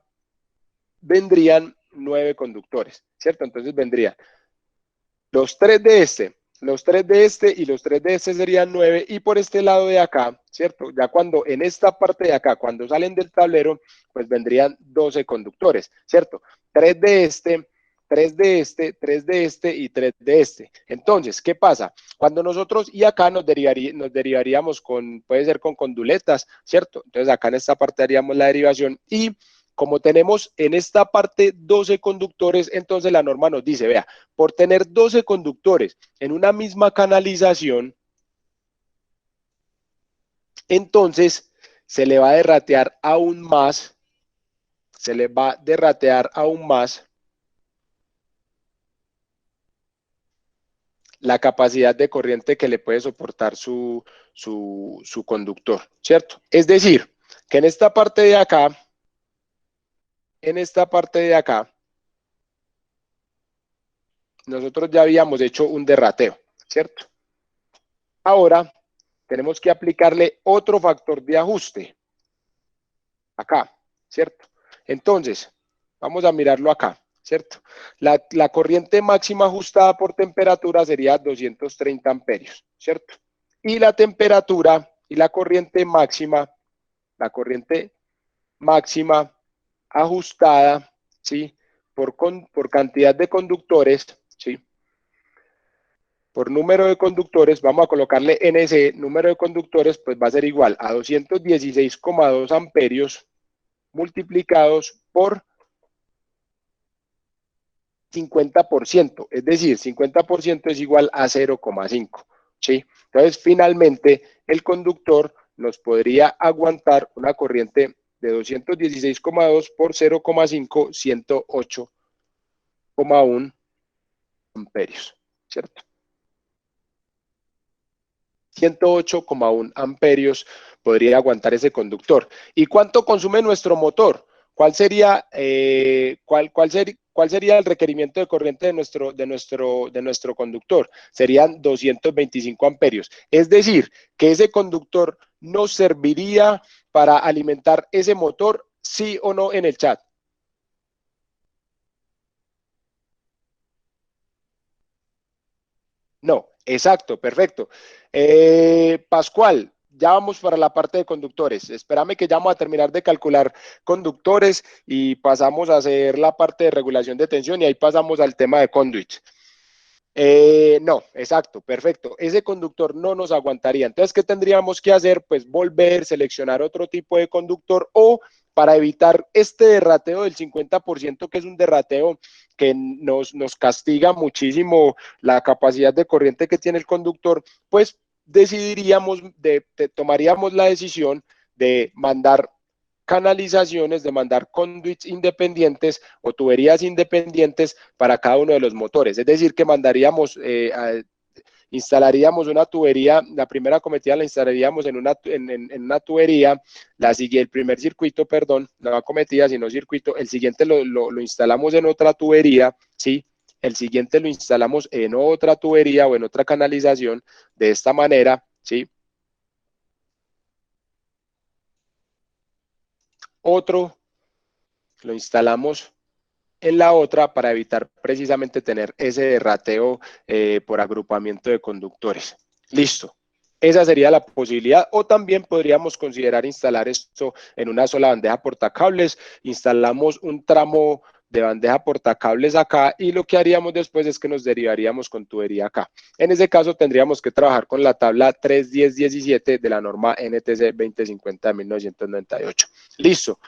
vendrían 9 conductores, ¿cierto? Entonces vendrían los 3 de este, los 3 de este y los 3 de este serían 9, y por este lado de acá, ¿cierto? Ya cuando en esta parte de acá, cuando salen del tablero, pues vendrían 12 conductores, ¿cierto? 3 de este, 3 de este, 3 de este y 3 de este. Entonces, ¿qué pasa? Cuando nosotros, y acá nos derivaríamos puede ser con conduletas, ¿cierto? Entonces acá en esta parte haríamos la derivación, y como tenemos en esta parte 12 conductores, entonces la norma nos dice, vea, por tener 12 conductores en una misma canalización, entonces se le va a derratear aún más, la capacidad de corriente que le puede soportar su conductor, ¿cierto? Es decir, que en esta parte de acá, nosotros ya habíamos hecho un derrateo, ¿cierto? Ahora tenemos que aplicarle otro factor de ajuste. Acá, ¿cierto? Entonces, vamos a mirarlo acá, ¿cierto? La corriente máxima ajustada por temperatura sería 230 amperios, ¿cierto? Y la temperatura y la corriente máxima ajustada, ¿sí? Por cantidad de conductores, ¿sí? Por número de conductores, vamos a colocarle en ese número de conductores, pues va a ser igual a 216,2 amperios multiplicados por 50%, es decir, 50% es igual a 0,5, ¿sí? Entonces, finalmente, el conductor nos podría aguantar una corriente de 216,2 por 0,5, 108,1 amperios, ¿cierto? 108,1 amperios podría aguantar ese conductor. ¿Y cuánto consume nuestro motor? ¿Cuál sería, cuál sería el requerimiento de corriente de nuestro conductor? Serían 225 amperios. Es decir, que ese conductor nos serviría para alimentar ese motor, sí o no, en el chat. No, exacto, perfecto. Pascual, ya vamos para la parte de conductores. Espérame que ya vamos a terminar de calcular conductores y pasamos a hacer la parte de regulación de tensión y ahí pasamos al tema de conduit. No, exacto, perfecto. Ese conductor no nos aguantaría. Entonces, ¿qué tendríamos que hacer? Pues volver, seleccionar otro tipo de conductor o para evitar este derrateo del 50%, que es un derrateo que nos castiga muchísimo la capacidad de corriente que tiene el conductor, pues tomaríamos la decisión de mandar canalizaciones, de mandar conduits independientes o tuberías independientes para cada uno de los motores. Es decir, que instalaríamos una tubería, la primera cometida la instalaríamos en una tubería, el primer circuito, perdón, no acometida, sino circuito, el siguiente lo instalamos en otra tubería, ¿sí? El siguiente lo instalamos en otra tubería o en otra canalización, de esta manera, ¿sí? Otro lo instalamos en la otra para evitar precisamente tener ese derrateo por agrupamiento de conductores. Listo. Esa sería la posibilidad, o también podríamos considerar instalar esto en una sola bandeja portacables. Instalamos un tramo de bandeja portacables acá y lo que haríamos después es que nos derivaríamos con tubería acá. En ese caso tendríamos que trabajar con la tabla 3.10.17 de la norma NTC 2050 de 1998. Listo.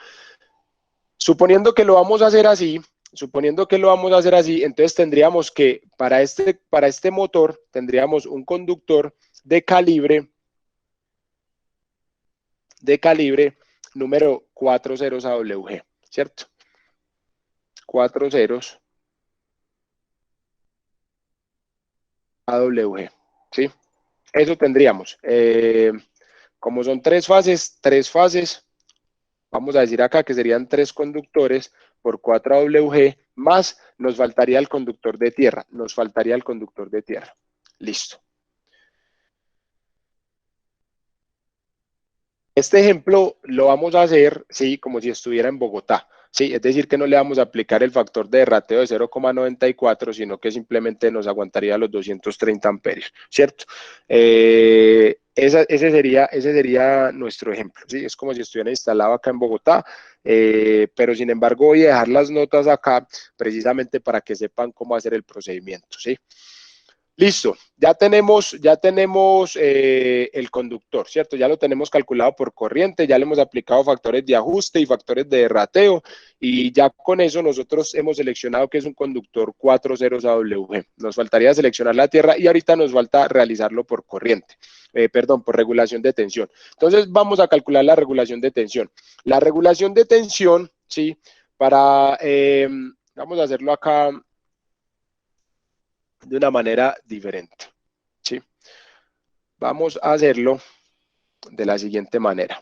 Suponiendo que lo vamos a hacer así, entonces tendríamos que, para este motor, tendríamos un conductor de calibre número 4 ceros AWG, ¿cierto? 4 ceros AWG, ¿sí? Eso tendríamos. Como son tres fases, vamos a decir acá que serían 3 conductores por 4 AWG, más nos faltaría el conductor de tierra. Listo. Este ejemplo lo vamos a hacer, sí, como si estuviera en Bogotá, sí, es decir, que no le vamos a aplicar el factor de derrateo de 0,94, sino que simplemente nos aguantaría los 230 amperios, ¿cierto? Ese sería nuestro ejemplo, sí, es como si estuviera instalado acá en Bogotá, pero sin embargo voy a dejar las notas acá precisamente para que sepan cómo hacer el procedimiento, ¿sí? Listo, ya tenemos el conductor, ¿cierto? Ya lo tenemos calculado por corriente, ya le hemos aplicado factores de ajuste y factores de derrateo y ya con eso nosotros hemos seleccionado que es un conductor 4 ceros AWG. Nos faltaría seleccionar la tierra y ahorita nos falta realizarlo por corriente, por regulación de tensión. Entonces vamos a calcular la regulación de tensión. La regulación de tensión, ¿sí? Vamos a hacerlo acá de una manera diferente, ¿sí? Vamos a hacerlo de la siguiente manera.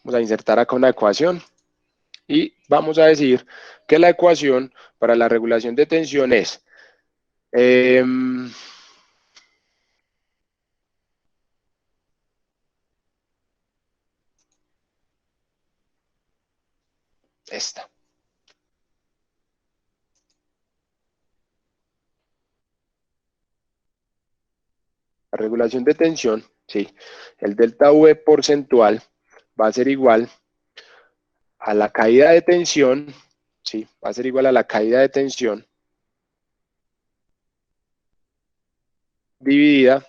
Vamos a insertar acá una ecuación Y vamos a decir que la ecuación para la regulación de tensión es esta. La regulación de tensión, ¿sí? El delta V porcentual va a ser igual a la caída de tensión, ¿sí? Va a ser igual a la caída de tensión dividida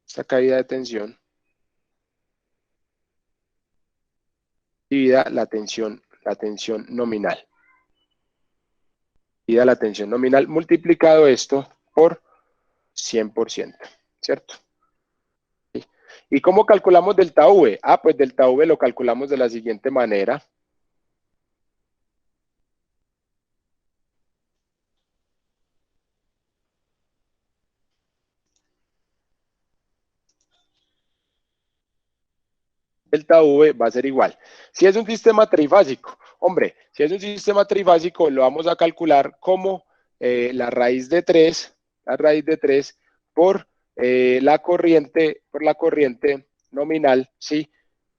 esta caída de tensión dividida la tensión nominal. Dividida la tensión nominal, multiplicado esto por 100%, ¿cierto? ¿Sí? ¿Y cómo calculamos delta V? Ah, pues delta V lo calculamos de la siguiente manera. Delta V va a ser igual. Si es un sistema trifásico, hombre, si es un sistema trifásico, lo vamos a calcular como la raíz de 3 por la corriente nominal, ¿sí?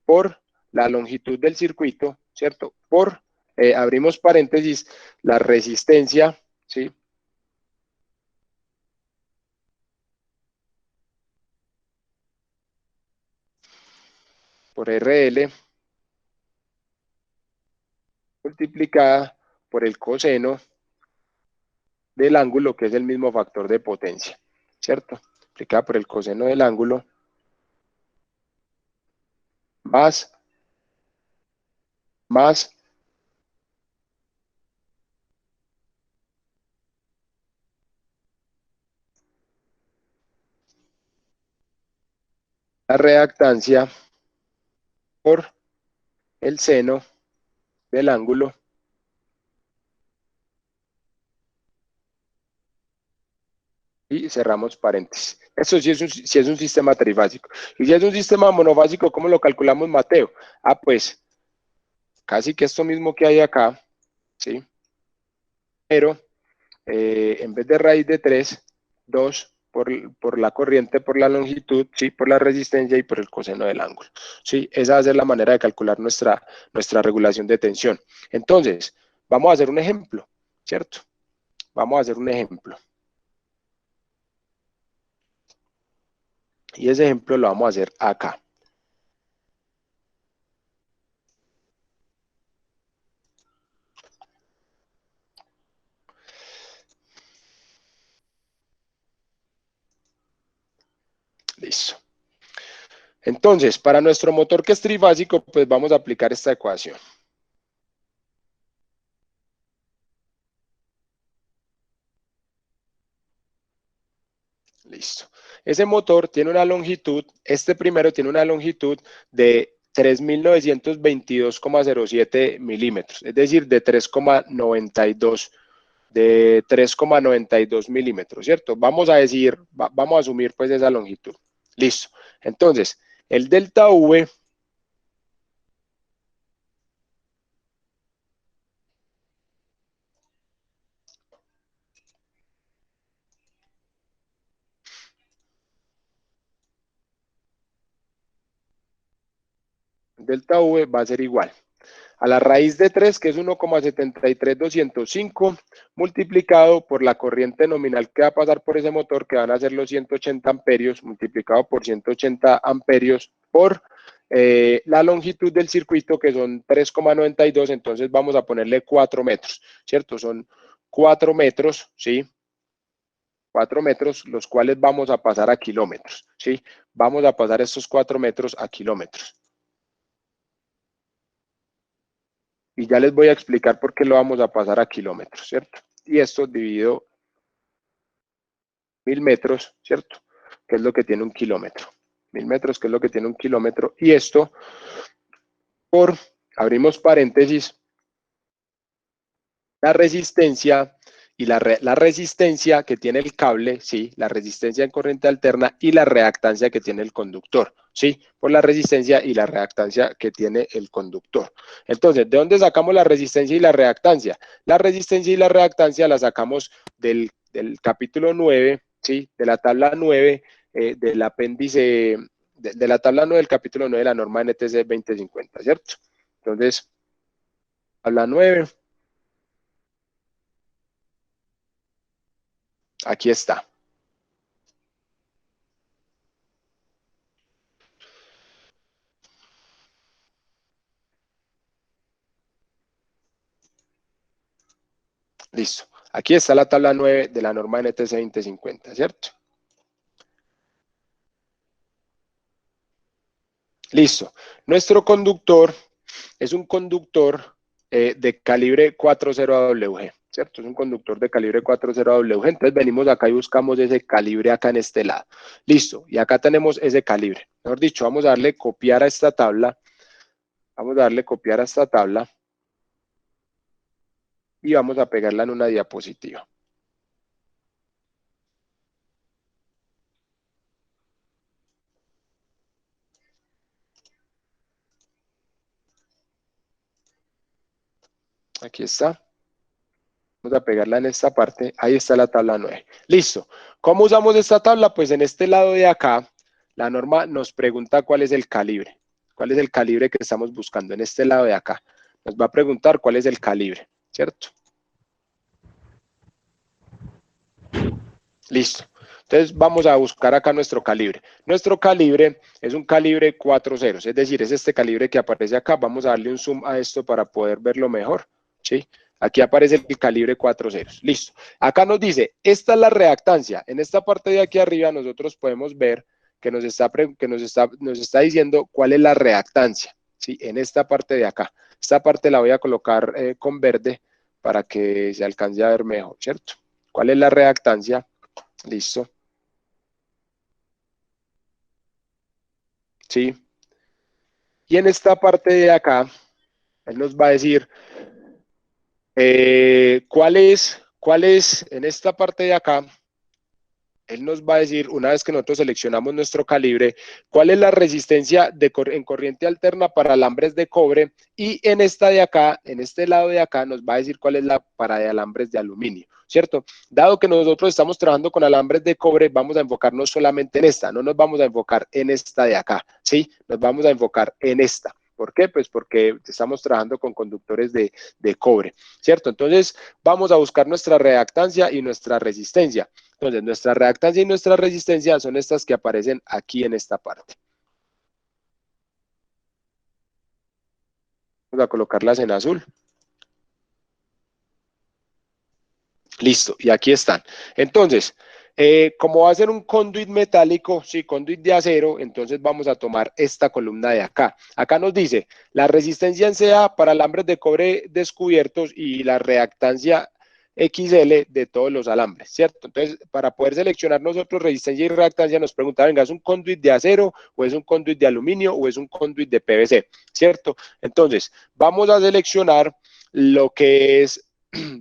Por la longitud del circuito, ¿cierto? Por, abrimos paréntesis, la resistencia, ¿sí? Por RL multiplicada por el coseno del ángulo, que es el mismo factor de potencia, ¿cierto? Multiplicada por el coseno del ángulo más la reactancia por el seno del ángulo y cerramos paréntesis. Eso sí es un sistema trifásico. Y si es un sistema monofásico, ¿cómo lo calculamos, Mateo? Ah, pues casi que esto mismo que hay acá, ¿sí? Pero en vez de raíz de 3, 2 por la corriente, por la longitud, ¿sí? Por la resistencia y por el coseno del ángulo, ¿sí? Esa va a ser la manera de calcular nuestra regulación de tensión. Entonces, vamos a hacer un ejemplo, ¿cierto? Vamos a hacer un ejemplo. Y ese ejemplo lo vamos a hacer acá. Listo. Entonces, para nuestro motor que es trifásico, pues vamos a aplicar esta ecuación. Listo. Ese motor tiene una longitud, este primero tiene una longitud de 3.922,07 milímetros, es decir, de 3,92 milímetros, ¿cierto? Vamos a decir, vamos a asumir pues esa longitud. Listo. Entonces, el delta V va a ser igual a la raíz de 3, que es 1,73205, multiplicado por la corriente nominal que va a pasar por ese motor, que van a ser los 180 amperios, multiplicado por 180 amperios, por la longitud del circuito, que son 3,92, entonces vamos a ponerle 4 metros, ¿cierto? Son 4 metros, ¿sí? 4 metros, los cuales vamos a pasar a kilómetros, ¿sí? Vamos a pasar estos 4 metros a kilómetros. Y ya les voy a explicar por qué lo vamos a pasar a kilómetros, ¿cierto? Y esto dividido 1000 metros, ¿cierto? Que es lo que tiene un kilómetro. 1000 metros, que es lo que tiene un kilómetro. Y esto por, abrimos paréntesis, la resistencia y la resistencia que tiene el cable, sí, la resistencia en corriente alterna y la reactancia que tiene el conductor, ¿sí? Por la resistencia y la reactancia que tiene el conductor. Entonces, ¿de dónde sacamos la resistencia y la reactancia? La resistencia y la reactancia la sacamos del capítulo 9, ¿sí? De la tabla 9, del apéndice, de la tabla 9 del capítulo 9 de la norma NTC 2050, ¿cierto? Entonces, tabla 9. Aquí está. Listo. Aquí está la tabla 9 de la norma NTC 2050, ¿cierto? Listo. Nuestro conductor es un conductor de calibre 40AWG, ¿cierto? Es un conductor de calibre 40AWG. Entonces venimos acá y buscamos ese calibre acá en este lado. Listo. Y acá tenemos ese calibre. Mejor dicho, vamos a darle copiar a esta tabla. Vamos a darle copiar a esta tabla. Y vamos a pegarla en una diapositiva. Aquí está. Vamos a pegarla en esta parte. Ahí está la tabla 9. Listo. ¿Cómo usamos esta tabla? Pues en este lado de acá, la norma nos pregunta cuál es el calibre. ¿Cuál es el calibre que estamos buscando? En este lado de acá. Nos va a preguntar cuál es el calibre, ¿cierto? Listo. Entonces vamos a buscar acá nuestro calibre. Nuestro calibre es un calibre 4 ceros, es decir, es este calibre que aparece acá. Vamos a darle un zoom a esto para poder verlo mejor, ¿sí? Aquí aparece el calibre 4 ceros. Listo. Acá nos dice, esta es la reactancia. En esta parte de aquí arriba nosotros podemos ver que nos está diciendo cuál es la reactancia, ¿sí? En esta parte de acá. Esta parte la voy a colocar con verde para que se alcance a ver mejor, ¿cierto? ¿Cuál es la reactancia? Listo. ¿Sí? Y en esta parte de acá, él nos va a decir cuál es, en esta parte de acá, él nos va a decir, una vez que nosotros seleccionamos nuestro calibre, cuál es la resistencia en corriente alterna para alambres de cobre, y en esta de acá, en este lado de acá, nos va a decir cuál es la para de alambres de aluminio, ¿cierto? Dado que nosotros estamos trabajando con alambres de cobre, vamos a enfocarnos solamente en esta, no nos vamos a enfocar en esta de acá, ¿sí? Nos vamos a enfocar en esta. ¿Por qué? Pues porque estamos trabajando con conductores de cobre, ¿cierto? Entonces, vamos a buscar nuestra reactancia y nuestra resistencia. Entonces, nuestra reactancia y nuestra resistencia son estas que aparecen aquí en esta parte. Vamos a colocarlas en azul. Listo, y aquí están. Entonces, como va a ser un conduit metálico, sí, conduit de acero, entonces vamos a tomar esta columna de acá. Acá nos dice la resistencia en CA para alambres de cobre descubiertos y la reactancia XL de todos los alambres, ¿cierto? Entonces, para poder seleccionar nosotros resistencia y reactancia, nos pregunta, venga, ¿es un conduit de acero o es un conduit de aluminio o es un conduit de PVC, ¿cierto? Entonces, vamos a seleccionar lo que es,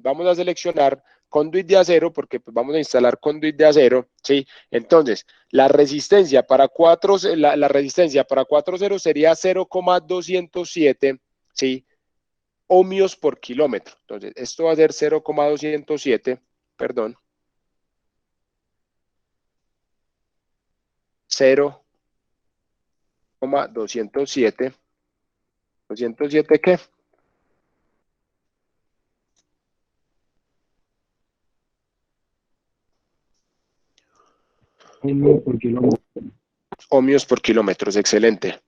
vamos a seleccionar conduit de acero, porque pues, vamos a instalar conduit de acero, ¿sí? Entonces, la resistencia para 4, la resistencia para 4 ceros sería 0,207, ¿sí? Ohmios por kilómetro. Entonces, esto va a ser 0,207, perdón, 0,207, ¿207 qué? Ohmios por kilómetros, excelente.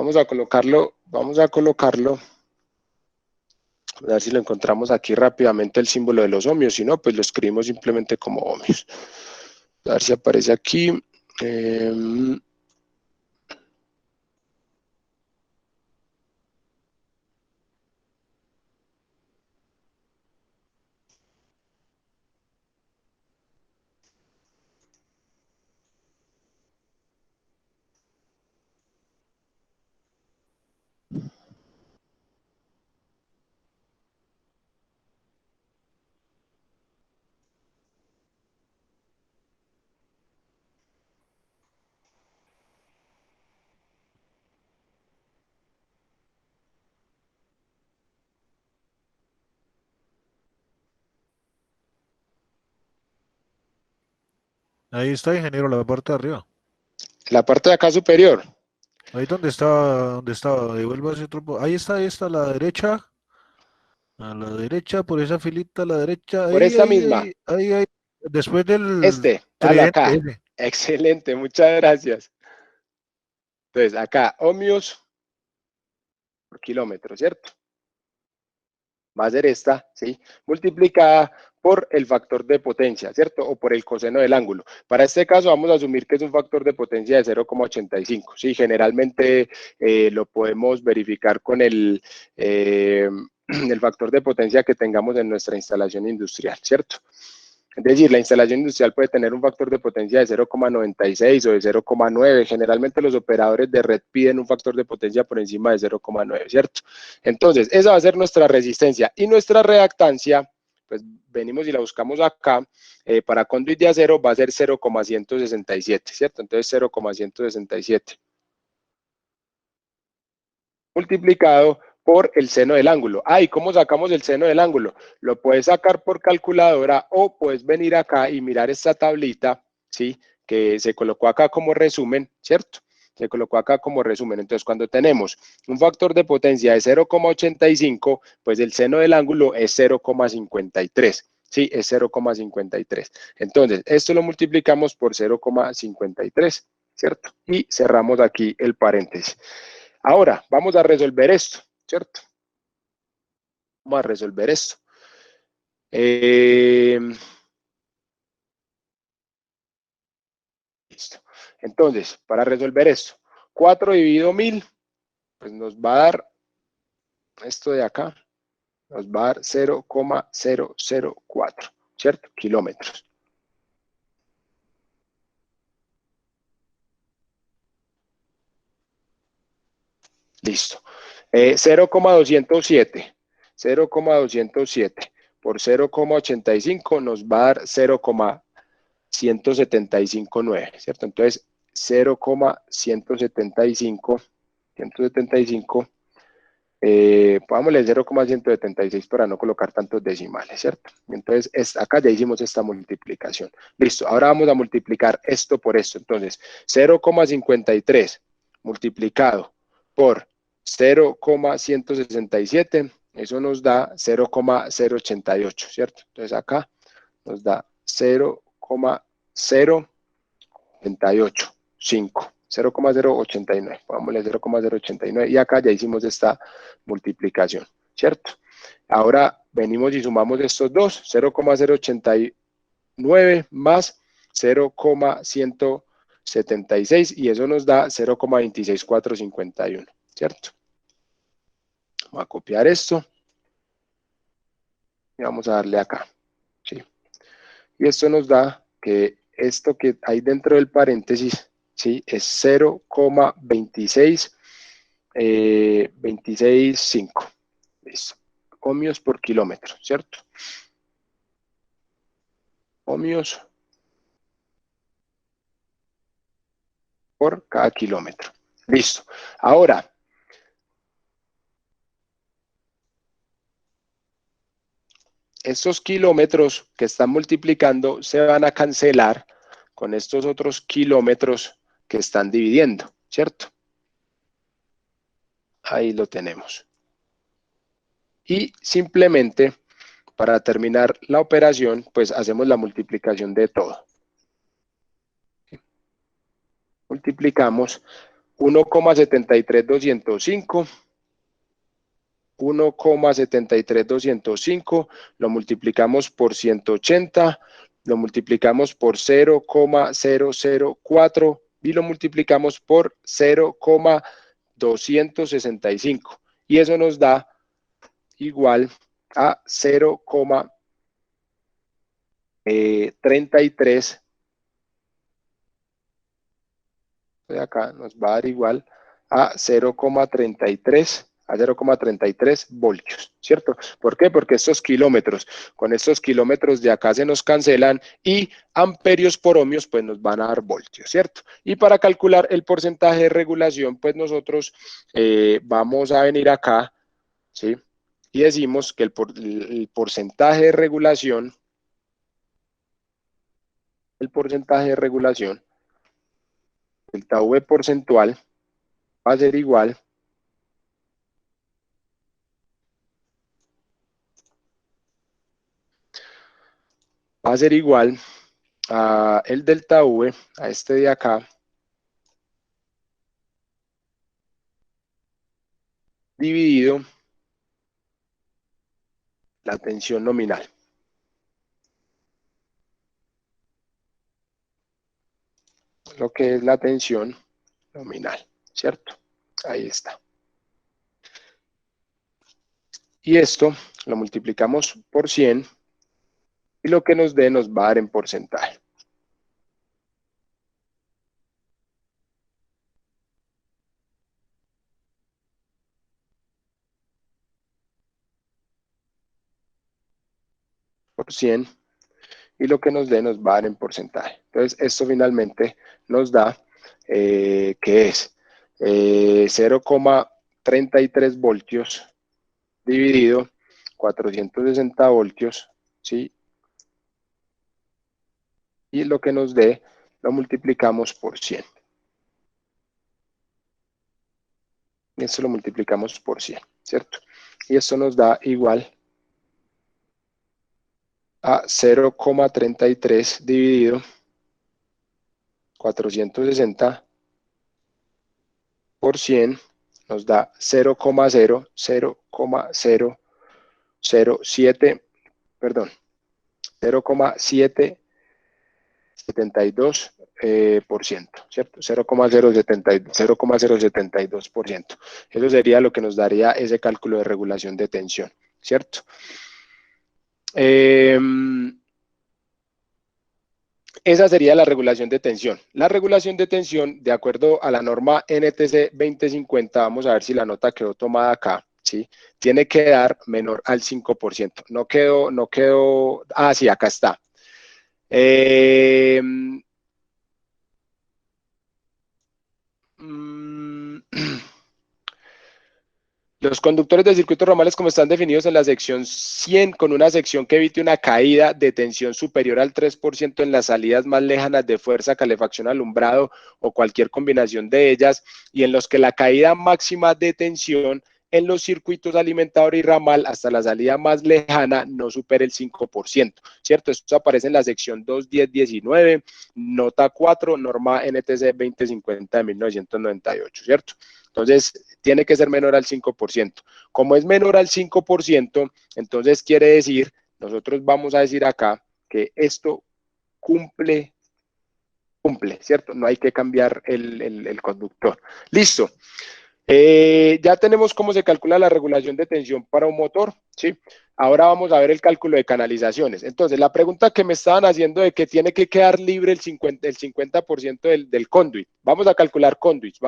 Vamos a colocarlo, a ver si lo encontramos aquí rápidamente el símbolo de los ohmios, si no, pues lo escribimos simplemente como ohmios. A ver si aparece aquí. Ahí está, ingeniero, la parte de arriba. La parte de acá superior. Ahí donde estaba, devuelva ese otro. Ahí está, a la derecha. A la derecha, por esa filita a la derecha. Por Ahí, esta ahí, misma. ahí, ahí, ahí. Después del Dalo tridente acá. ese. Excelente, muchas gracias. Entonces, acá, ohmios por kilómetro, ¿cierto? Va a ser esta, ¿sí? Multiplicada por el factor de potencia, ¿cierto? O por el coseno del ángulo. Para este caso vamos a asumir que es un factor de potencia de 0,85, ¿sí? Generalmente lo podemos verificar con el factor de potencia que tengamos en nuestra instalación industrial, ¿cierto? Es decir, la instalación industrial puede tener un factor de potencia de 0,96 o de 0,9. Generalmente los operadores de red piden un factor de potencia por encima de 0,9, ¿cierto? Entonces, esa va a ser nuestra resistencia. Y nuestra reactancia, pues venimos y la buscamos acá, para conduit de acero va a ser 0,167, ¿cierto? Entonces, 0,167 multiplicado por el seno del ángulo. ¿Y cómo sacamos el seno del ángulo? Lo puedes sacar por calculadora o puedes venir acá y mirar esta tablita, ¿sí? Que se colocó acá como resumen, ¿cierto? Se colocó acá como resumen. Entonces, cuando tenemos un factor de potencia de 0,85, pues el seno del ángulo es 0,53. Sí, es 0,53. Entonces, esto lo multiplicamos por 0,53, ¿cierto? Y cerramos aquí el paréntesis. Ahora, vamos a resolver esto, ¿cierto? Vamos a resolver esto. Listo. Entonces, para resolver esto, 4 dividido 1000, pues nos va a dar, esto de acá, nos va a dar 0,004, ¿cierto? Kilómetros. Listo. 0,207 por 0,85 nos va a dar 0,1759, ¿cierto? Entonces, 0,175, pongámosle 0,176 para no colocar tantos decimales, ¿cierto? Entonces, acá ya hicimos esta multiplicación. Listo, ahora vamos a multiplicar esto por esto. Entonces, 0,53 multiplicado por 0,167, eso nos da 0,088, ¿cierto? Entonces, acá nos da 0,0885. 0,089, pongámosle 0,089 y acá ya hicimos esta multiplicación, ¿cierto? Ahora venimos y sumamos estos dos, 0,089 más 0,176 y eso nos da 0,26451, ¿cierto? Vamos a copiar esto y vamos a darle acá, ¿sí? Y esto nos da que esto que hay dentro del paréntesis, ¿sí? Es 0,265. Listo. Ohmios por kilómetro, ¿cierto? Ohmios por cada kilómetro. Listo. Ahora, estos kilómetros que están multiplicando se van a cancelar con estos otros kilómetros que están dividiendo, ¿cierto? Ahí lo tenemos. Y simplemente, para terminar la operación, pues hacemos la multiplicación de todo. Multiplicamos 1,73205. 1,73205 lo multiplicamos por 180, lo multiplicamos por 0,004 y lo multiplicamos por 0,265. Y eso nos da igual a 0,33. De acá nos va a dar igual a 0,33 voltios, ¿cierto? ¿Por qué? Porque estos kilómetros, con estos kilómetros de acá se nos cancelan y amperios por ohmios pues nos van a dar voltios, ¿cierto? Y para calcular el porcentaje de regulación, pues nosotros vamos a venir acá, ¿sí? Y decimos que el porcentaje de regulación, el tau V porcentual va a ser igual a el delta V, a este de acá, dividido la tensión nominal. Lo que es la tensión nominal, ¿cierto? Ahí está. Y esto lo multiplicamos por 100 y lo que nos dé nos va a dar en porcentaje. Por 100 y lo que nos dé nos va a dar en porcentaje. Entonces esto finalmente nos da que es 0,33 voltios dividido 460 voltios, ¿sí? Y lo que nos dé lo multiplicamos por 100. Y esto lo multiplicamos por 100, ¿cierto? Y esto nos da igual a 0,33 dividido 460 por 100 nos da 0,007, perdón, 0,772%, ¿cierto? 0,072%. Eso sería lo que nos daría ese cálculo de regulación de tensión, ¿cierto? Esa sería la regulación de tensión. La regulación de tensión, de acuerdo a la norma NTC 2050, vamos a ver si la nota quedó tomada acá, ¿sí? Tiene que dar menor al 5%. No quedó, sí, acá está. Los conductores de circuitos ramales como están definidos en la sección 100 con una sección que evite una caída de tensión superior al 3% en las salidas más lejanas de fuerza, calefacción, alumbrado o cualquier combinación de ellas y en los que la caída máxima de tensión en los circuitos alimentador y ramal hasta la salida más lejana no supere el 5%, ¿cierto? Esto aparece en la sección 2.10.19, nota 4, norma NTC 2050 de 1998, ¿cierto? Entonces, tiene que ser menor al 5%. Como es menor al 5%, entonces quiere decir, nosotros vamos a decir acá que esto cumple, ¿cierto? No hay que cambiar el conductor. Listo. Ya tenemos cómo se calcula la regulación de tensión para un motor, ¿sí? Ahora vamos a ver el cálculo de canalizaciones. Entonces, la pregunta que me estaban haciendo de que tiene que quedar libre el 50% del conduit. Vamos a calcular conduits,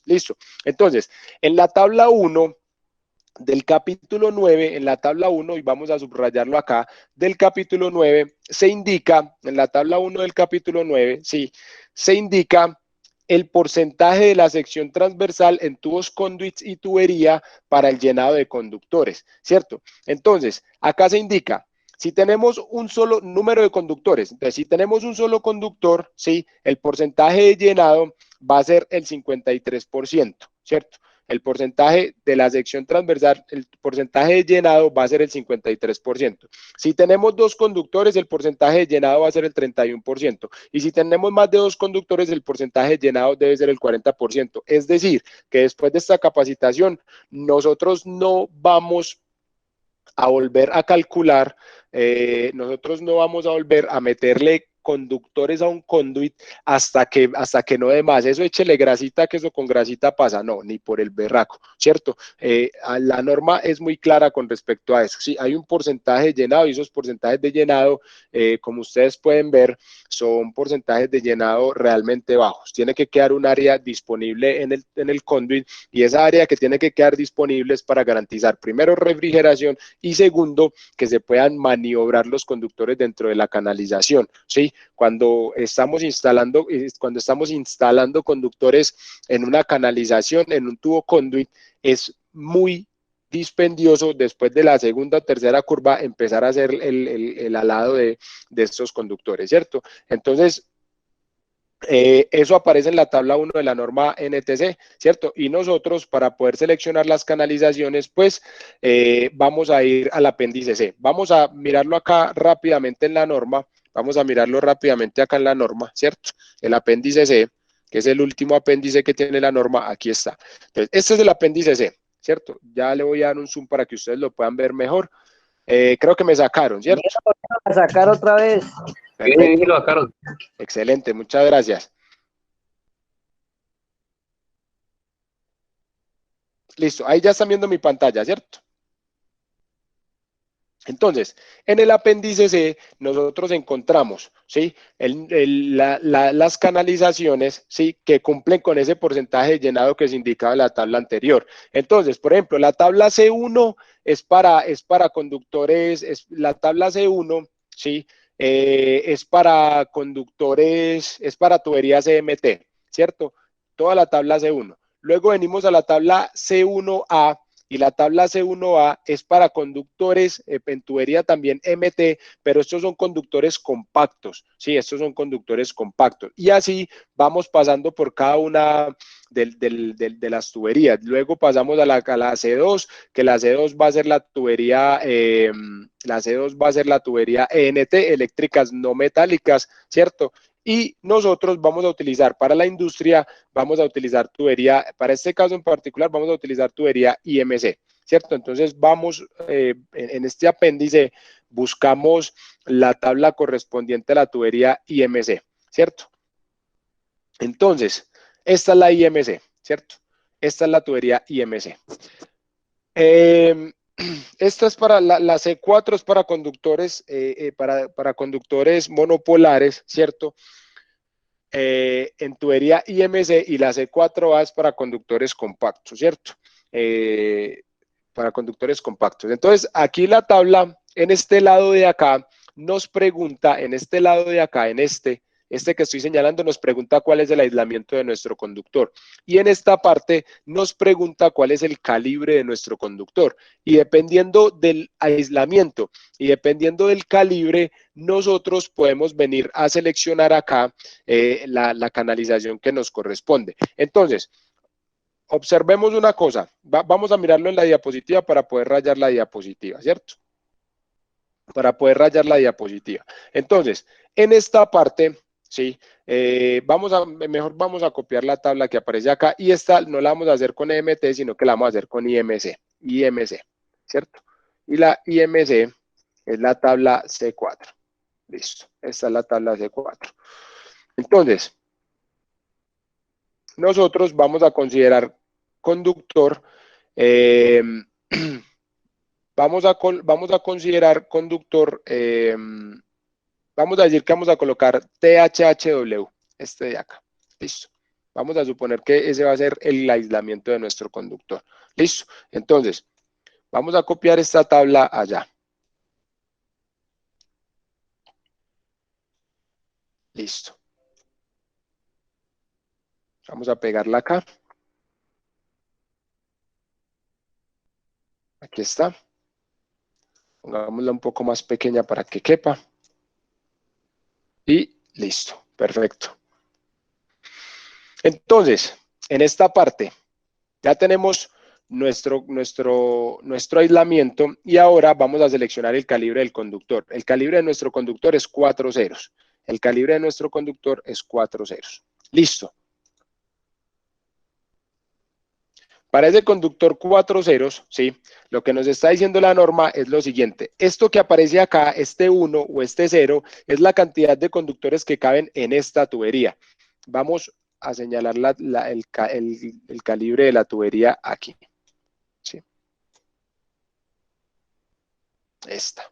listo. Entonces, en la tabla 1 del capítulo 9, en la tabla 1, y vamos a subrayarlo acá, del capítulo 9, se indica, en la tabla 1 del capítulo 9, sí, se indica el porcentaje de la sección transversal en tubos conduits y tubería para el llenado de conductores, ¿cierto? Entonces, acá se indica, si tenemos un solo número de conductores, entonces si tenemos un solo conductor, ¿sí? El porcentaje de llenado va a ser el 53%, ¿cierto? el porcentaje de la sección transversal, el porcentaje de llenado va a ser el 53%. Si tenemos 2 conductores, el porcentaje de llenado va a ser el 31%. Y si tenemos más de 2 conductores, el porcentaje de llenado debe ser el 40%. Es decir, que después de esta capacitación, nosotros no vamos a volver a calcular, nosotros no vamos a volver a meterle conductores a un conduit hasta que no dé más. Eso échele grasita, que eso con grasita pasa. No, ni por el berraco, ¿cierto? La norma es muy clara con respecto a eso. Sí, hay un porcentaje de llenado y esos porcentajes de llenado, como ustedes pueden ver, son porcentajes de llenado realmente bajos. Tiene que quedar un área disponible en el conduit, y esa área que tiene que quedar disponible es para garantizar, primero, refrigeración, y segundo, que se puedan maniobrar los conductores dentro de la canalización, ¿sí? Cuando estamos instalando conductores en una canalización, en un tubo conduit, es muy dispendioso después de la segunda o tercera curva empezar a hacer el alado de estos conductores, ¿cierto? Entonces, eso aparece en la tabla 1 de la norma NTC, ¿cierto? Y nosotros, para poder seleccionar las canalizaciones, pues vamos a ir al apéndice C. Vamos a mirarlo acá rápidamente en la norma. Vamos a mirarlo rápidamente acá en la norma, ¿cierto? El apéndice C, que es el último apéndice que tiene la norma, aquí está. Entonces, este es el apéndice C, ¿cierto? Ya le voy a dar un zoom para que ustedes lo puedan ver mejor. Creo que me sacaron, ¿cierto? A sacar otra vez. Perfecto. Lo sacaron. Excelente, muchas gracias. Listo, ahí ya están viendo mi pantalla, ¿cierto? Entonces, en el apéndice C, nosotros encontramos, ¿sí? Las canalizaciones, ¿sí? Que cumplen con ese porcentaje de llenado que se indicaba en la tabla anterior. Entonces, por ejemplo, la tabla C1 es para conductores, la tabla C1, ¿sí? Es para conductores, es para tuberías CMT, ¿cierto? Toda la tabla C1. Luego venimos a la tabla C1A, y la tabla C1A es para conductores en tubería también MT, pero estos son conductores compactos, sí, estos son conductores compactos. Y así vamos pasando por cada una de las tuberías. Luego pasamos a la C2, que la C2 va a ser la tubería, ENT, eléctricas no metálicas, ¿cierto? Y nosotros vamos a utilizar para la industria, vamos a utilizar tubería, para este caso en particular, vamos a utilizar tubería IMC, ¿cierto? Entonces vamos, en este apéndice, buscamos la tabla correspondiente a la tubería IMC, ¿cierto? Entonces, esta es la IMC, ¿cierto? Esta es la tubería IMC. Esta es para la C4, es para conductores, para conductores monopolares, ¿cierto? En tubería IMC, y la C4A es para conductores compactos, ¿cierto? Para conductores compactos. Entonces, aquí la tabla, en este lado de acá, nos pregunta, en este lado de acá, en este que estoy señalando, nos pregunta cuál es el aislamiento de nuestro conductor. Y en esta parte nos pregunta cuál es el calibre de nuestro conductor. Y dependiendo del aislamiento y dependiendo del calibre, nosotros podemos venir a seleccionar acá la canalización que nos corresponde. Entonces, observemos una cosa. Vamos a mirarlo en la diapositiva para poder rayar la diapositiva, ¿cierto? Para poder rayar la diapositiva. Entonces, en esta parte, ¿sí? Mejor vamos a copiar la tabla que aparece acá, y esta no la vamos a hacer con EMT, sino que la vamos a hacer con IMC, ¿cierto? Y la IMC es la tabla C4. Listo, esta es la tabla C4. Entonces, nosotros vamos a considerar conductor, vamos a considerar conductor, vamos a decir que vamos a colocar THHW, este de acá. Listo. Vamos a suponer que ese va a ser el aislamiento de nuestro conductor. Listo. Entonces, vamos a copiar esta tabla allá. Listo. Vamos a pegarla acá. Aquí está. Pongámosla un poco más pequeña para que quepa. Y listo. Perfecto. Entonces, en esta parte, Ya tenemos nuestro aislamiento y ahora vamos a seleccionar el calibre del conductor. El calibre de nuestro conductor es 4 ceros. El calibre de nuestro conductor es 4 ceros. Listo. Para ese conductor 4 ceros, ¿sí? Lo que nos está diciendo la norma es lo siguiente. Esto que aparece acá, este 1 o este 0, es la cantidad de conductores que caben en esta tubería. Vamos a señalar el calibre de la tubería aquí. ¿Sí? Esta.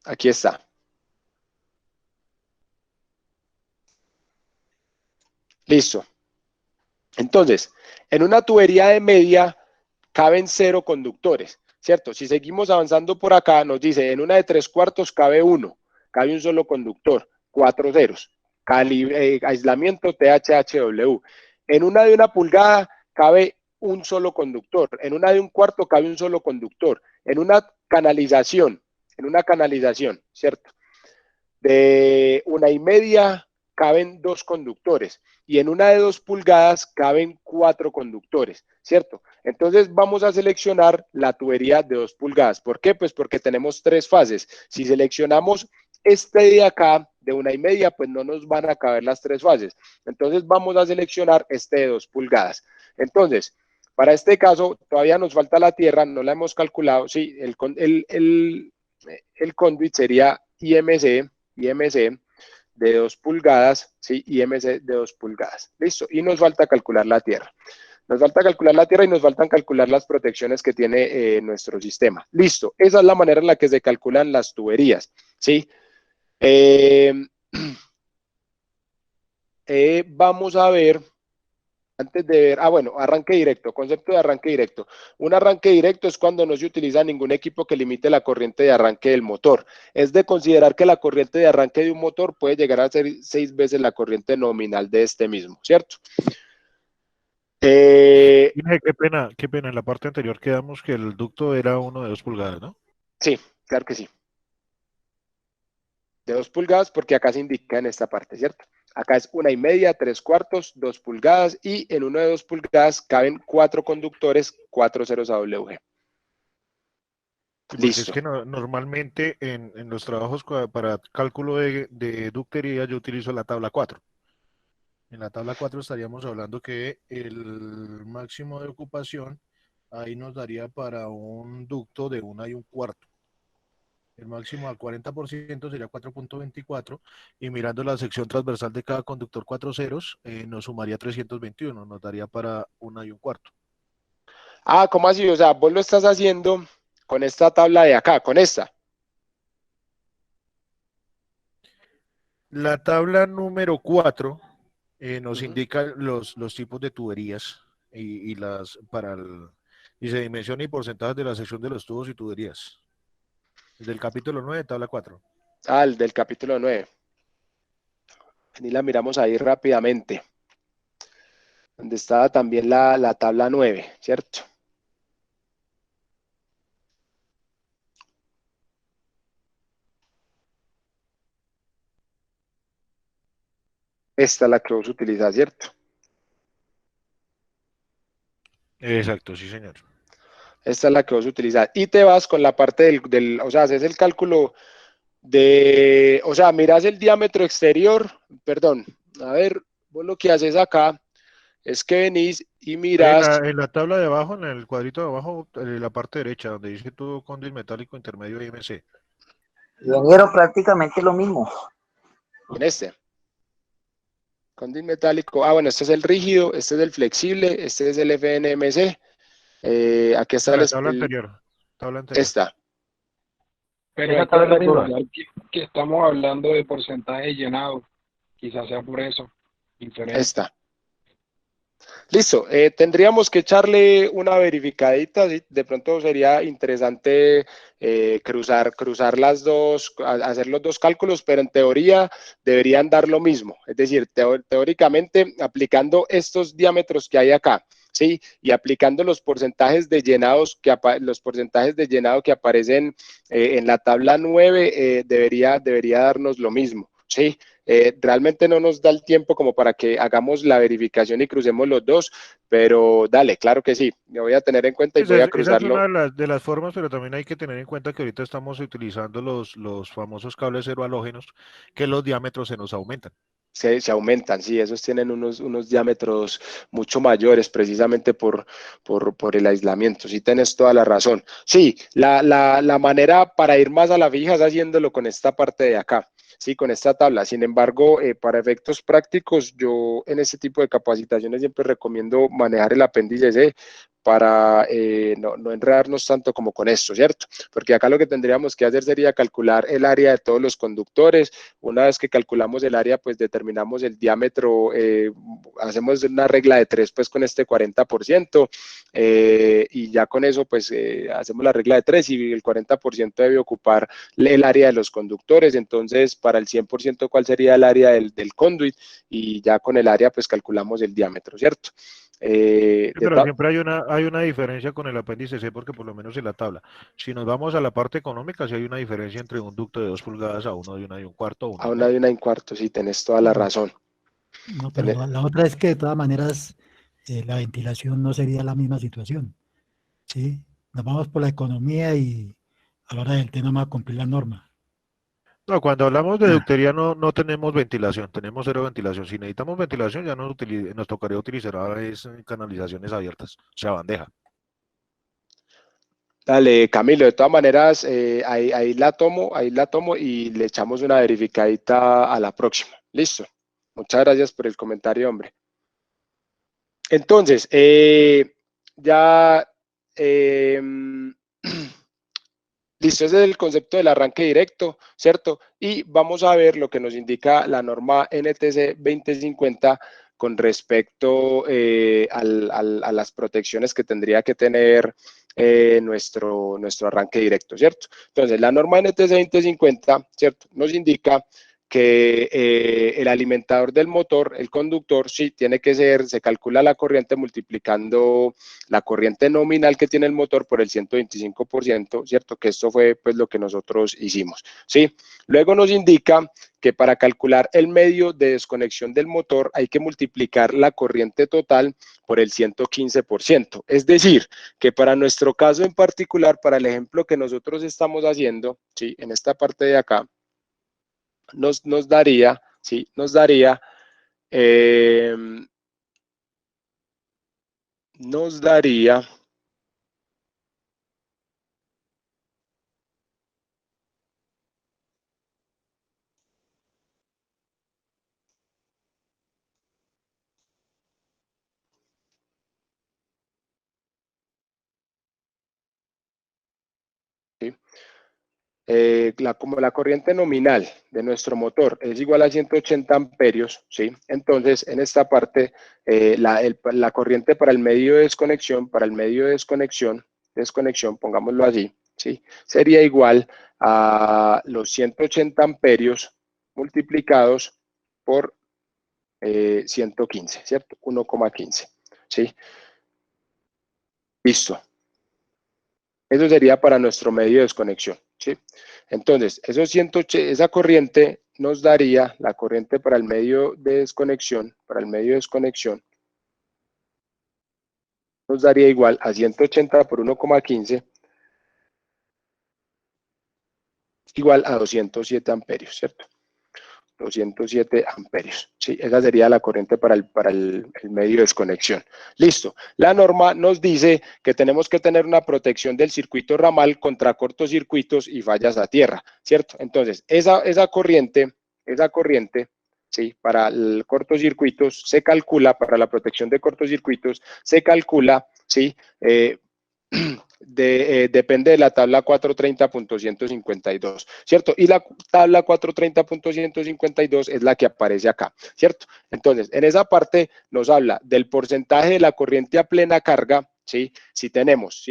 Aquí está. Listo. Entonces, en una tubería de media caben 0 conductores, ¿cierto? Si seguimos avanzando por acá, nos dice, en una de 3/4 cabe 1, cabe un solo conductor, 4 ceros. Aislamiento THHW. En una de 1 pulgada cabe un solo conductor. En una de 1/4 cabe un solo conductor. En una canalización, ¿cierto? De 1,5 caben 2 conductores y en una de 2 pulgadas caben 4 conductores, ¿cierto? Entonces vamos a seleccionar la tubería de 2 pulgadas. ¿Por qué? Pues porque tenemos 3 fases. Si seleccionamos este de acá, de 1,5, pues no nos van a caber las 3 fases. Entonces vamos a seleccionar este de 2 pulgadas. Entonces, para este caso, todavía nos falta la tierra, no la hemos calculado. Sí, el conduit sería IMC de 2 pulgadas, ¿sí? IMC de 2 pulgadas. Listo. Y nos falta calcular la tierra. Nos falta calcular la tierra y nos faltan calcular las protecciones que tiene nuestro sistema. Listo. Esa es la manera en la que se calculan las tuberías, ¿sí? Vamos a ver, antes de ver, bueno, arranque directo, concepto de arranque directo. Un arranque directo es cuando no se utiliza ningún equipo que limite la corriente de arranque del motor. Es de considerar que la corriente de arranque de un motor puede llegar a ser 6 veces la corriente nominal de este mismo, ¿cierto? Qué pena, en la parte anterior quedamos que el ducto era uno de 2 pulgadas, ¿no? Sí, claro que sí. De 2 pulgadas porque acá se indica en esta parte, ¿cierto? Acá es 1,5, 3/4, 2 pulgadas y en uno de 2 pulgadas caben 4 conductores, 4 ceros AWG. Listo. Es que normalmente en los trabajos para cálculo de ductería yo utilizo la tabla 4. En la tabla 4 estaríamos hablando que el máximo de ocupación ahí nos daría para un ducto de 1 1/4. El máximo al 40% sería 4.24 y mirando la sección transversal de cada conductor 4 ceros nos sumaría 321, nos daría para 1 1/4. Ah, ¿cómo así? O sea, vos lo estás haciendo con esta tabla de acá, con esta. La tabla número 4 nos indica los tipos de tuberías y se dimensiona y porcentajes de la sección de los tubos y tuberías. Del capítulo 9, tabla 4. Ah, el del capítulo 9. Y la miramos ahí rápidamente. Donde estaba también la tabla 9, ¿cierto? Esta es la que vos utilizás, ¿cierto? Exacto, sí, señor. Esta es la que vos utilizás. Y te vas con la parte o sea, haces el cálculo de, o sea, miras el diámetro exterior, perdón, a ver, vos lo que haces acá es que venís y miras. En la tabla de abajo, en el cuadrito de abajo, en la parte derecha, donde dice tubo conduit metálico intermedio IMC. Ingeniero, prácticamente lo mismo. En este. Conduit metálico. Ah, bueno, este es el rígido, este es el flexible, este es el FNMC. Aquí está la tabla anterior. Esta. Pero hay que recordar que estamos hablando de porcentaje llenado. Quizás sea por eso. Diferente. Esta. Listo, tendríamos que echarle una verificadita, ¿sí? De pronto sería interesante cruzar las dos, hacer los dos cálculos, pero en teoría deberían dar lo mismo, es decir, teóricamente aplicando estos diámetros que hay acá, ¿sí? Y aplicando los porcentajes de llenados los porcentajes de llenado que aparecen en la tabla 9, debería darnos lo mismo, ¿sí? Realmente no nos da el tiempo como para que hagamos la verificación y crucemos los dos, pero dale, claro que sí, me voy a tener en cuenta y voy a Esa es cruzarlo. una de las formas, pero también hay que tener en cuenta que ahorita estamos utilizando los famosos cables cero halógenos, que los diámetros se nos aumentan. Se aumentan, sí, esos tienen unos diámetros mucho mayores precisamente por el aislamiento, sí tienes toda la razón. Sí, la manera para ir más a la fija es haciéndolo con esta parte de acá, sí, con esta tabla. Sin embargo, para efectos prácticos, yo en este tipo de capacitaciones siempre recomiendo manejar el apéndice C para no enredarnos tanto como con esto, ¿cierto? Porque acá lo que tendríamos que hacer sería calcular el área de todos los conductores. Una vez que calculamos el área, pues determinamos el diámetro, hacemos una regla de 3 pues con este 40%, y ya con eso pues hacemos la regla de 3 y el 40% debe ocupar el área de los conductores. Entonces para el 100% cuál sería el área del conduit, y ya con el área pues calculamos el diámetro, ¿cierto? Pero siempre hay una diferencia con el apéndice C, porque por lo menos en la tabla, si nos vamos a la parte económica, sí hay una diferencia entre un ducto de 2 pulgadas a uno de 1,25, a una de 1,25, sí, tenés toda la razón. No, pero la otra es que de todas maneras la ventilación no sería la misma situación, ¿sí? Nos vamos por la economía y a la hora del té no vamos a cumplir la norma. No, cuando hablamos de ductería no tenemos ventilación, tenemos cero ventilación. Si necesitamos ventilación, ya nos tocaría utilizar canalizaciones abiertas, o sea, bandeja. Dale, Camilo, de todas maneras, ahí la tomo y le echamos una verificadita a la próxima. Listo. Muchas gracias por el comentario, hombre. Entonces, ya, listo, ese es el concepto del arranque directo, ¿cierto? Y vamos a ver lo que nos indica la norma NTC 2050 con respecto a las protecciones que tendría que tener nuestro arranque directo, ¿cierto? Entonces, la norma NTC 2050, ¿cierto? Nos indica que el alimentador del motor, el conductor, sí, tiene que ser, se calcula la corriente multiplicando la corriente nominal que tiene el motor por el 125%, ¿cierto? Que esto fue pues lo que nosotros hicimos, ¿sí? Luego nos indica que para calcular el medio de desconexión del motor hay que multiplicar la corriente total por el 115%. Es decir, que para nuestro caso en particular, para el ejemplo que nosotros estamos haciendo, ¿sí? En esta parte de acá, nos daría, ¿sí? Nos daría ¿sí? Como la corriente nominal de nuestro motor es igual a 180 amperios, ¿sí? Entonces, en esta parte, la corriente para el medio de desconexión, pongámoslo así, ¿sí? Sería igual a los 180 amperios multiplicados por 115, ¿cierto? 1,15, ¿sí? Listo. Eso sería para nuestro medio de desconexión, ¿sí? Entonces, esa corriente nos daría, la corriente para el medio de desconexión, nos daría igual a 180 por 1,15, igual a 207 amperios, ¿cierto? 207 amperios, ¿sí? Esa sería la corriente para el medio de desconexión. Listo. La norma nos dice que tenemos que tener una protección del circuito ramal contra cortocircuitos y fallas a tierra, ¿cierto? Entonces, esa corriente, ¿sí? Para el cortocircuitos se calcula, para la protección de cortocircuitos se calcula, ¿sí? Depende de la tabla 430.152, ¿cierto? Y la tabla 430.152 es la que aparece acá, ¿cierto? Entonces, en esa parte nos habla del porcentaje de la corriente a plena carga, ¿sí? Si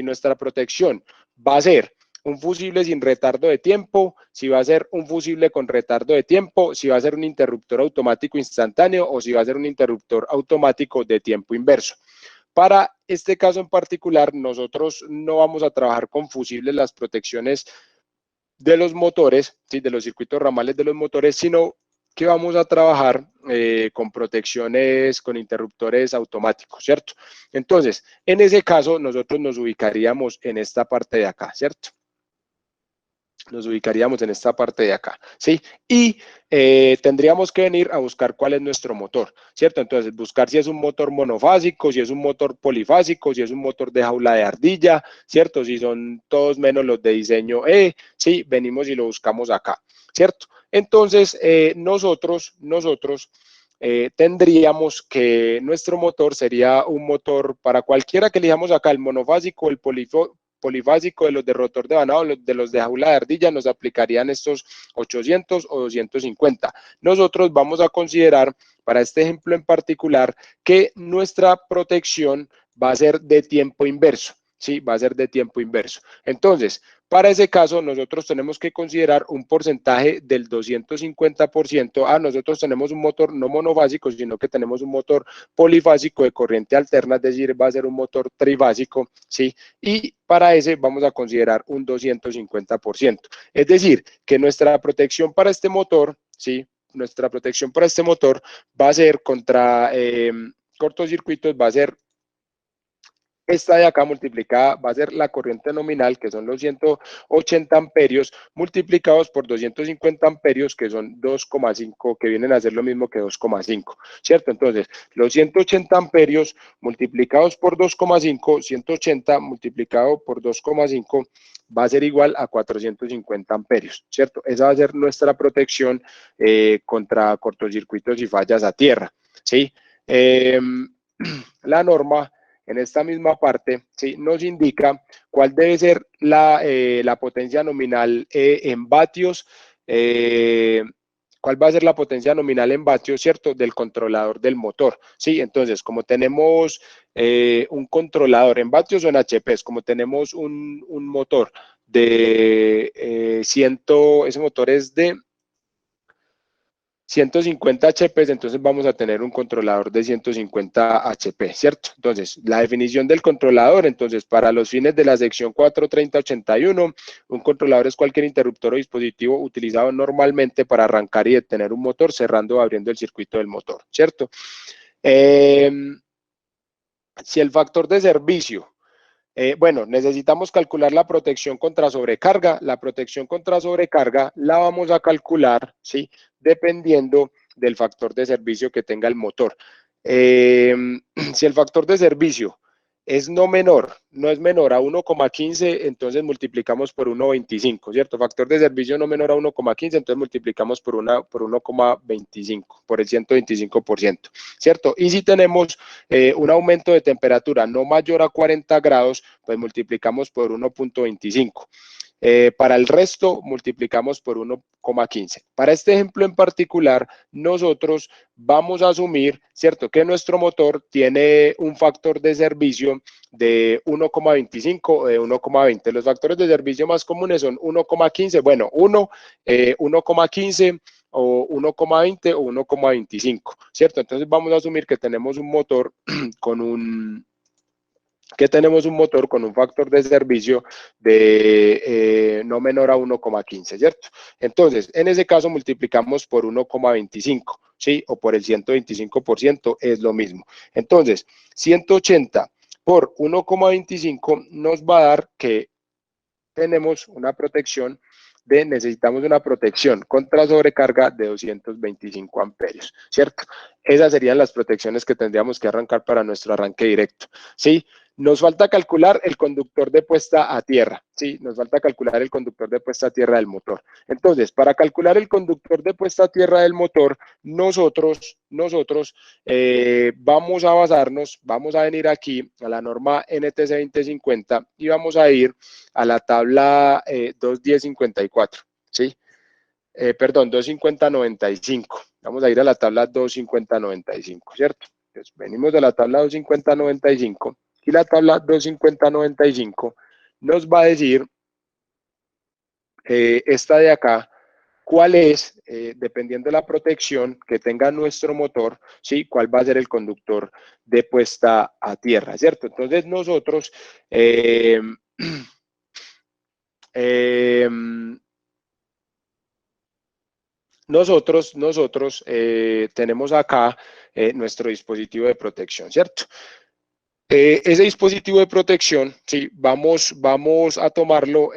nuestra protección va a ser un fusible sin retardo de tiempo, si va a ser un fusible con retardo de tiempo, si va a ser un interruptor automático instantáneo o si va a ser un interruptor automático de tiempo inverso. Para este caso en particular, nosotros no vamos a trabajar con fusibles, las protecciones de los motores, ¿sí? De los circuitos ramales de los motores, sino que vamos a trabajar con protecciones, con interruptores automáticos, ¿cierto? Entonces, en ese caso, nosotros nos ubicaríamos en esta parte de acá, ¿cierto? Nos ubicaríamos en esta parte de acá, ¿sí? Y tendríamos que venir a buscar cuál es nuestro motor, ¿cierto? Entonces, buscar si es un motor monofásico, si es un motor polifásico, si es un motor de jaula de ardilla, ¿cierto? Si son todos menos los de diseño E, ¿sí? Venimos y lo buscamos acá, ¿cierto? Entonces, nosotros tendríamos que nuestro motor sería un motor para cualquiera que elijamos acá, el monofásico, el polifásico, de los de rotor de vanado, de los de jaula de ardilla, nos aplicarían estos 800 o 250. Nosotros vamos a considerar, para este ejemplo en particular, que nuestra protección va a ser de tiempo inverso, ¿sí? Va a ser de tiempo inverso. Entonces, para ese caso, nosotros tenemos que considerar un porcentaje del 250%. Nosotros tenemos un motor no monofásico, sino que tenemos un motor polifásico de corriente alterna, es decir, va a ser un motor trifásico, ¿sí? Y para ese vamos a considerar un 250%. Es decir, que nuestra protección para este motor, ¿sí? Nuestra protección para este motor va a ser contra cortocircuitos, va a ser esta de acá multiplicada, va a ser la corriente nominal, que son los 180 amperios, multiplicados por 250 amperios, que son 2,5, que vienen a ser lo mismo que 2,5, ¿cierto? Entonces, los 180 amperios multiplicados por 2,5, 180 multiplicado por 2,5, va a ser igual a 450 amperios, ¿cierto? Esa va a ser nuestra protección contra cortocircuitos y fallas a tierra, ¿sí? La norma en esta misma parte, ¿sí? Nos indica cuál debe ser la potencia nominal en vatios, cuál va a ser la potencia nominal en vatios, ¿cierto? Del controlador del motor, ¿sí? Entonces, como tenemos un controlador en vatios o en HPs, como tenemos un motor de ese motor es de 150 HP, entonces vamos a tener un controlador de 150 HP, ¿cierto? Entonces, la definición del controlador, entonces, para los fines de la sección 43081, un controlador es cualquier interruptor o dispositivo utilizado normalmente para arrancar y detener un motor, cerrando o abriendo el circuito del motor, ¿cierto? Si el factor de servicio, bueno, necesitamos calcular la protección contra sobrecarga. La protección contra sobrecarga la vamos a calcular, ¿sí? Dependiendo del factor de servicio que tenga el motor. Si el factor de servicio es no es menor a 1,15, entonces multiplicamos por 1,25, ¿cierto? Factor de servicio no menor a 1,15, entonces multiplicamos por 1,25, por el 125%, ¿cierto? Y si tenemos un aumento de temperatura no mayor a 40 grados, pues multiplicamos por 1,25. Para el resto, multiplicamos por 1,15. Para este ejemplo en particular, nosotros vamos a asumir, ¿cierto?, que nuestro motor tiene un factor de servicio de 1,25 o de 1,20. Los factores de servicio más comunes son 1,15, bueno, 1,15 o 1,20 o 1,25, ¿cierto? Entonces vamos a asumir que tenemos un motor con un factor de servicio de no menor a 1,15, ¿cierto? Entonces, en ese caso multiplicamos por 1,25, ¿sí? O por el 125%, es lo mismo. Entonces, 180 por 1,25 nos va a dar que tenemos una protección necesitamos una protección contra sobrecarga de 225 amperios, ¿cierto? Esas serían las protecciones que tendríamos que arrancar para nuestro arranque directo, ¿sí? Nos falta calcular el conductor de puesta a tierra, ¿sí? Nos falta calcular el conductor de puesta a tierra del motor. Entonces, para calcular el conductor de puesta a tierra del motor, nosotros vamos a basarnos, vamos a venir aquí a la norma NTC 2050 y vamos a ir a la tabla 21054, ¿sí? Perdón, 25095. Vamos a ir a la tabla 25095, ¿cierto? Entonces, venimos de la tabla 25095 y la tabla 25095 nos va a decir esta de acá, cuál es, dependiendo de la protección que tenga nuestro motor, ¿sí? Cuál va a ser el conductor de puesta a tierra, ¿cierto? Entonces nosotros tenemos acá nuestro dispositivo de protección, ¿cierto? Ese dispositivo de protección, sí, vamos a tomarlo,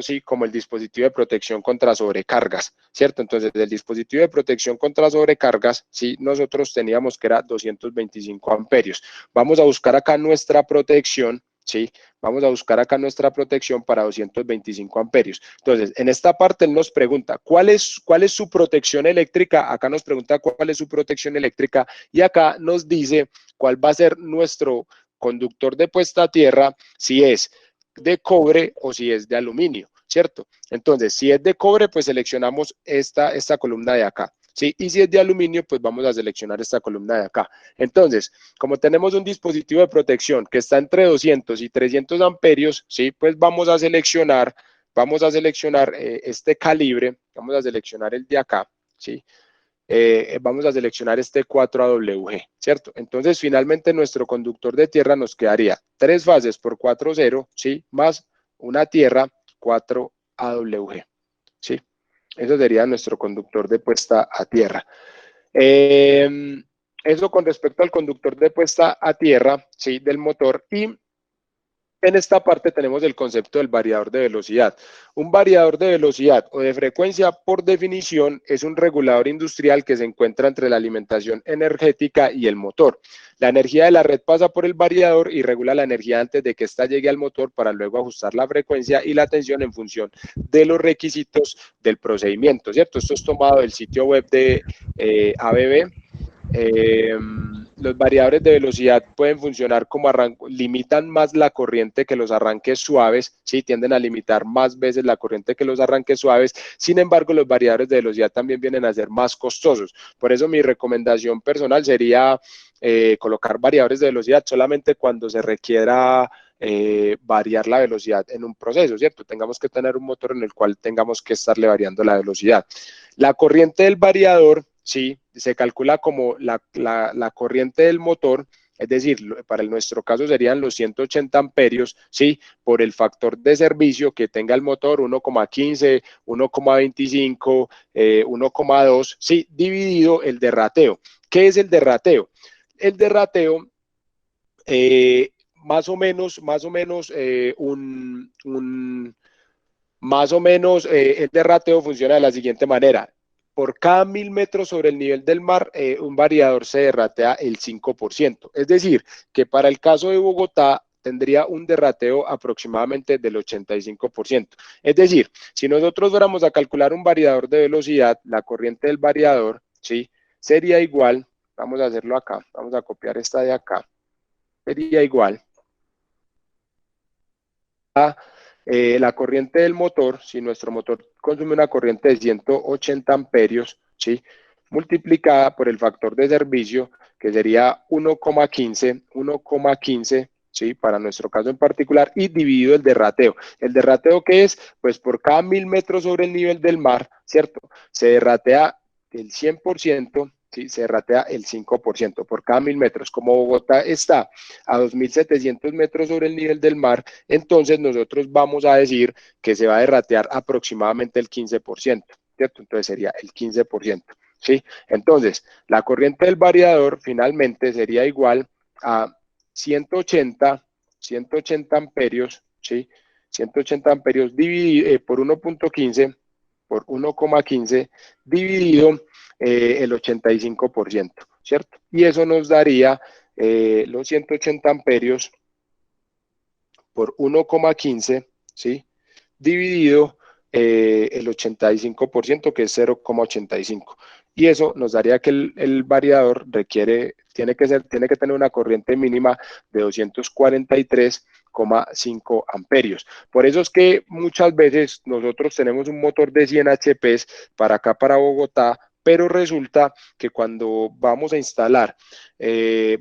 sí, como el dispositivo de protección contra sobrecargas, ¿cierto? Entonces, el dispositivo de protección contra sobrecargas, sí, nosotros teníamos que era 225 amperios. Vamos a buscar acá nuestra protección, ¿sí? Vamos a buscar acá nuestra protección para 225 amperios. Entonces, en esta parte él nos pregunta, ¿cuál es su protección eléctrica? Acá nos pregunta cuál es su protección eléctrica y acá nos dice cuál va a ser nuestro conductor de puesta a tierra, si es de cobre o si es de aluminio, ¿cierto? Entonces, si es de cobre, pues seleccionamos esta columna de acá. ¿Sí? Y si es de aluminio, pues vamos a seleccionar esta columna de acá. Entonces, como tenemos un dispositivo de protección que está entre 200 y 300 amperios, ¿sí? Pues vamos a seleccionar este calibre, vamos a seleccionar el de acá, ¿sí? Vamos a seleccionar este 4AWG, ¿cierto? Entonces, finalmente, nuestro conductor de tierra nos quedaría 3 fases por 4,0, ¿sí? Más una tierra 4AWG, ¿sí? Eso sería nuestro conductor de puesta a tierra. Eso con respecto al conductor de puesta a tierra, ¿sí? Del motor. Y en esta parte tenemos el concepto del variador de velocidad. Un variador de velocidad o de frecuencia, por definición, es un regulador industrial que se encuentra entre la alimentación energética y el motor. La energía de la red pasa por el variador y regula la energía antes de que ésta llegue al motor para luego ajustar la frecuencia y la tensión en función de los requisitos del procedimiento, ¿cierto? Esto es tomado del sitio web de ABB. Los variadores de velocidad pueden funcionar como limitan más la corriente que los arranques suaves, ¿sí? Tienden a limitar más veces la corriente que los arranques suaves. Sin embargo, los variadores de velocidad también vienen a ser más costosos. Por eso mi recomendación personal sería colocar variadores de velocidad solamente cuando se requiera variar la velocidad en un proceso, ¿cierto? Tengamos que tener un motor en el cual tengamos que estarle variando la velocidad. La corriente del variador, sí, se calcula como la corriente del motor, es decir, para nuestro caso serían los 180 amperios, sí, por el factor de servicio que tenga el motor, 1,15, 1,25, 1,2, sí, dividido el de rateo. ¿Qué es el de rateo? El de rateo, más o menos el de rateo funciona de la siguiente manera. Por cada 1000 metros sobre el nivel del mar, un variador se derratea el 5%. Es decir, que para el caso de Bogotá tendría un derrateo aproximadamente del 85%. Es decir, si nosotros fuéramos a calcular un variador de velocidad, la corriente del variador, ¿sí? Sería igual, vamos a hacerlo acá, vamos a copiar esta de acá, sería igual a la corriente del motor, si nuestro motor consume una corriente de 180 amperios, ¿sí? Multiplicada por el factor de servicio, que sería 1,15, ¿sí? Para nuestro caso en particular, y dividido el de rateo. ¿El de rateo qué es? Pues por cada 1000 metros sobre el nivel del mar, ¿cierto? Se derratea el 100%, ¿sí? Se derratea el 5% por cada 1000 metros. Como Bogotá está a 2700 metros sobre el nivel del mar, entonces nosotros vamos a decir que se va a derratear aproximadamente el 15%, ¿cierto? Entonces sería el 15%, ¿sí? Entonces, la corriente del variador finalmente sería igual a 180 amperios, ¿sí? 180 amperios dividido por 1,15 por 1,15 dividido el 85%, ¿cierto? Y eso nos daría los 180 amperios por 1,15, ¿sí? Dividido el 85%, que es 0,85. Y eso nos daría que el variador tiene que tener una corriente mínima de 243,5 amperios. Por eso es que muchas veces nosotros tenemos un motor de 100 HPs para acá, para Bogotá, pero resulta que cuando vamos a instalar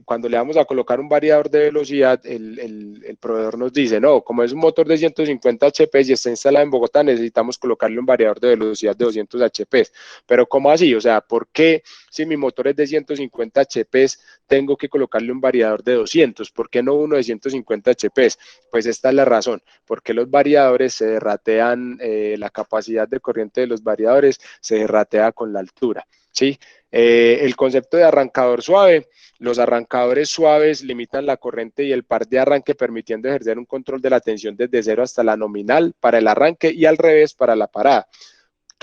cuando le vamos a colocar un variador de velocidad, el proveedor nos dice, no, como es un motor de 150 HP y está instalado en Bogotá, necesitamos colocarle un variador de velocidad de 200 HP. Pero ¿cómo así? O sea, ¿por qué si mi motor es de 150 HP tengo que colocarle un variador de 200? ¿Por qué no uno de 150 HP? Pues esta es la razón, porque los variadores se derratean, la capacidad de corriente de los variadores se derratea con la altura, ¿sí? El concepto de arrancador suave: los arrancadores suaves limitan la corriente y el par de arranque, permitiendo ejercer un control de la tensión desde cero hasta la nominal para el arranque y al revés para la parada.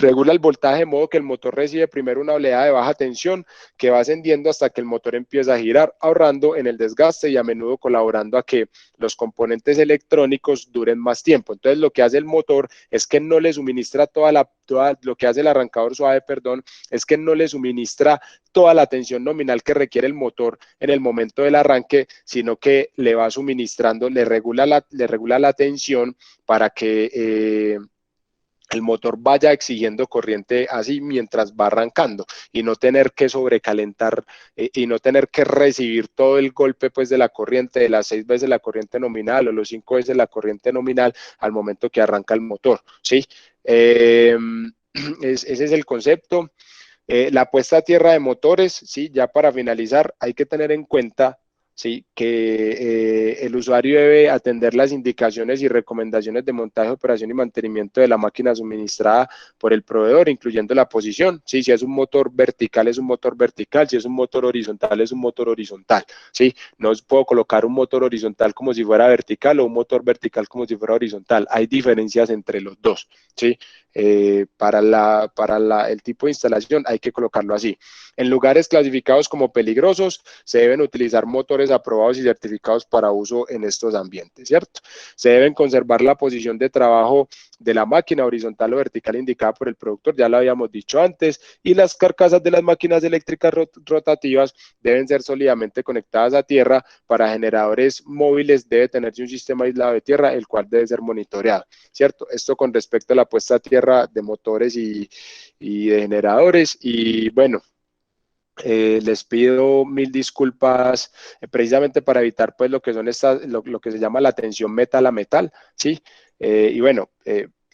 Regula el voltaje de modo que el motor recibe primero una oleada de baja tensión que va ascendiendo hasta que el motor empieza a girar, ahorrando en el desgaste y a menudo colaborando a que los componentes electrónicos duren más tiempo. Entonces, lo que hace el motor es que no le suministra lo que hace el arrancador suave, perdón, es que no le suministra toda la tensión nominal que requiere el motor en el momento del arranque, sino que le va suministrando, le regula la tensión para que el motor vaya exigiendo corriente así mientras va arrancando y no tener que sobrecalentar y no tener que recibir todo el golpe pues de la corriente, de las 6 veces la corriente nominal o los 5 veces la corriente nominal al momento que arranca el motor, ¿sí? Ese es el concepto. La puesta a tierra de motores, ¿sí? Ya para finalizar, hay que tener en cuenta, ¿sí?, que el usuario debe atender las indicaciones y recomendaciones de montaje, operación y mantenimiento de la máquina suministrada por el proveedor, incluyendo la posición, ¿sí? Si es un motor vertical, es un motor vertical; si es un motor horizontal, es un motor horizontal, ¿sí? No puedo colocar un motor horizontal como si fuera vertical o un motor vertical como si fuera horizontal. Hay diferencias entre los dos, ¿sí? Para el tipo de instalación hay que colocarlo así. En lugares clasificados como peligrosos se deben utilizar motores aprobados y certificados para uso en estos ambientes, ¿cierto? Se deben conservar la posición de trabajo de la máquina horizontal o vertical indicada por el productor, ya lo habíamos dicho antes, y las carcasas de las máquinas eléctricas rotativas deben ser sólidamente conectadas a tierra. Para generadores móviles debe tenerse un sistema aislado de tierra, el cual debe ser monitoreado, ¿cierto? Esto con respecto a la puesta a tierra de motores y de generadores. Y bueno, les pido mil disculpas precisamente para evitar pues lo que son lo que se llama la tensión metal a metal, ¿sí? Y bueno,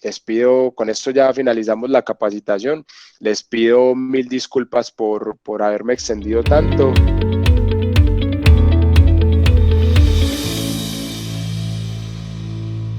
les pido, con esto ya finalizamos la capacitación, les pido mil disculpas por haberme extendido tanto.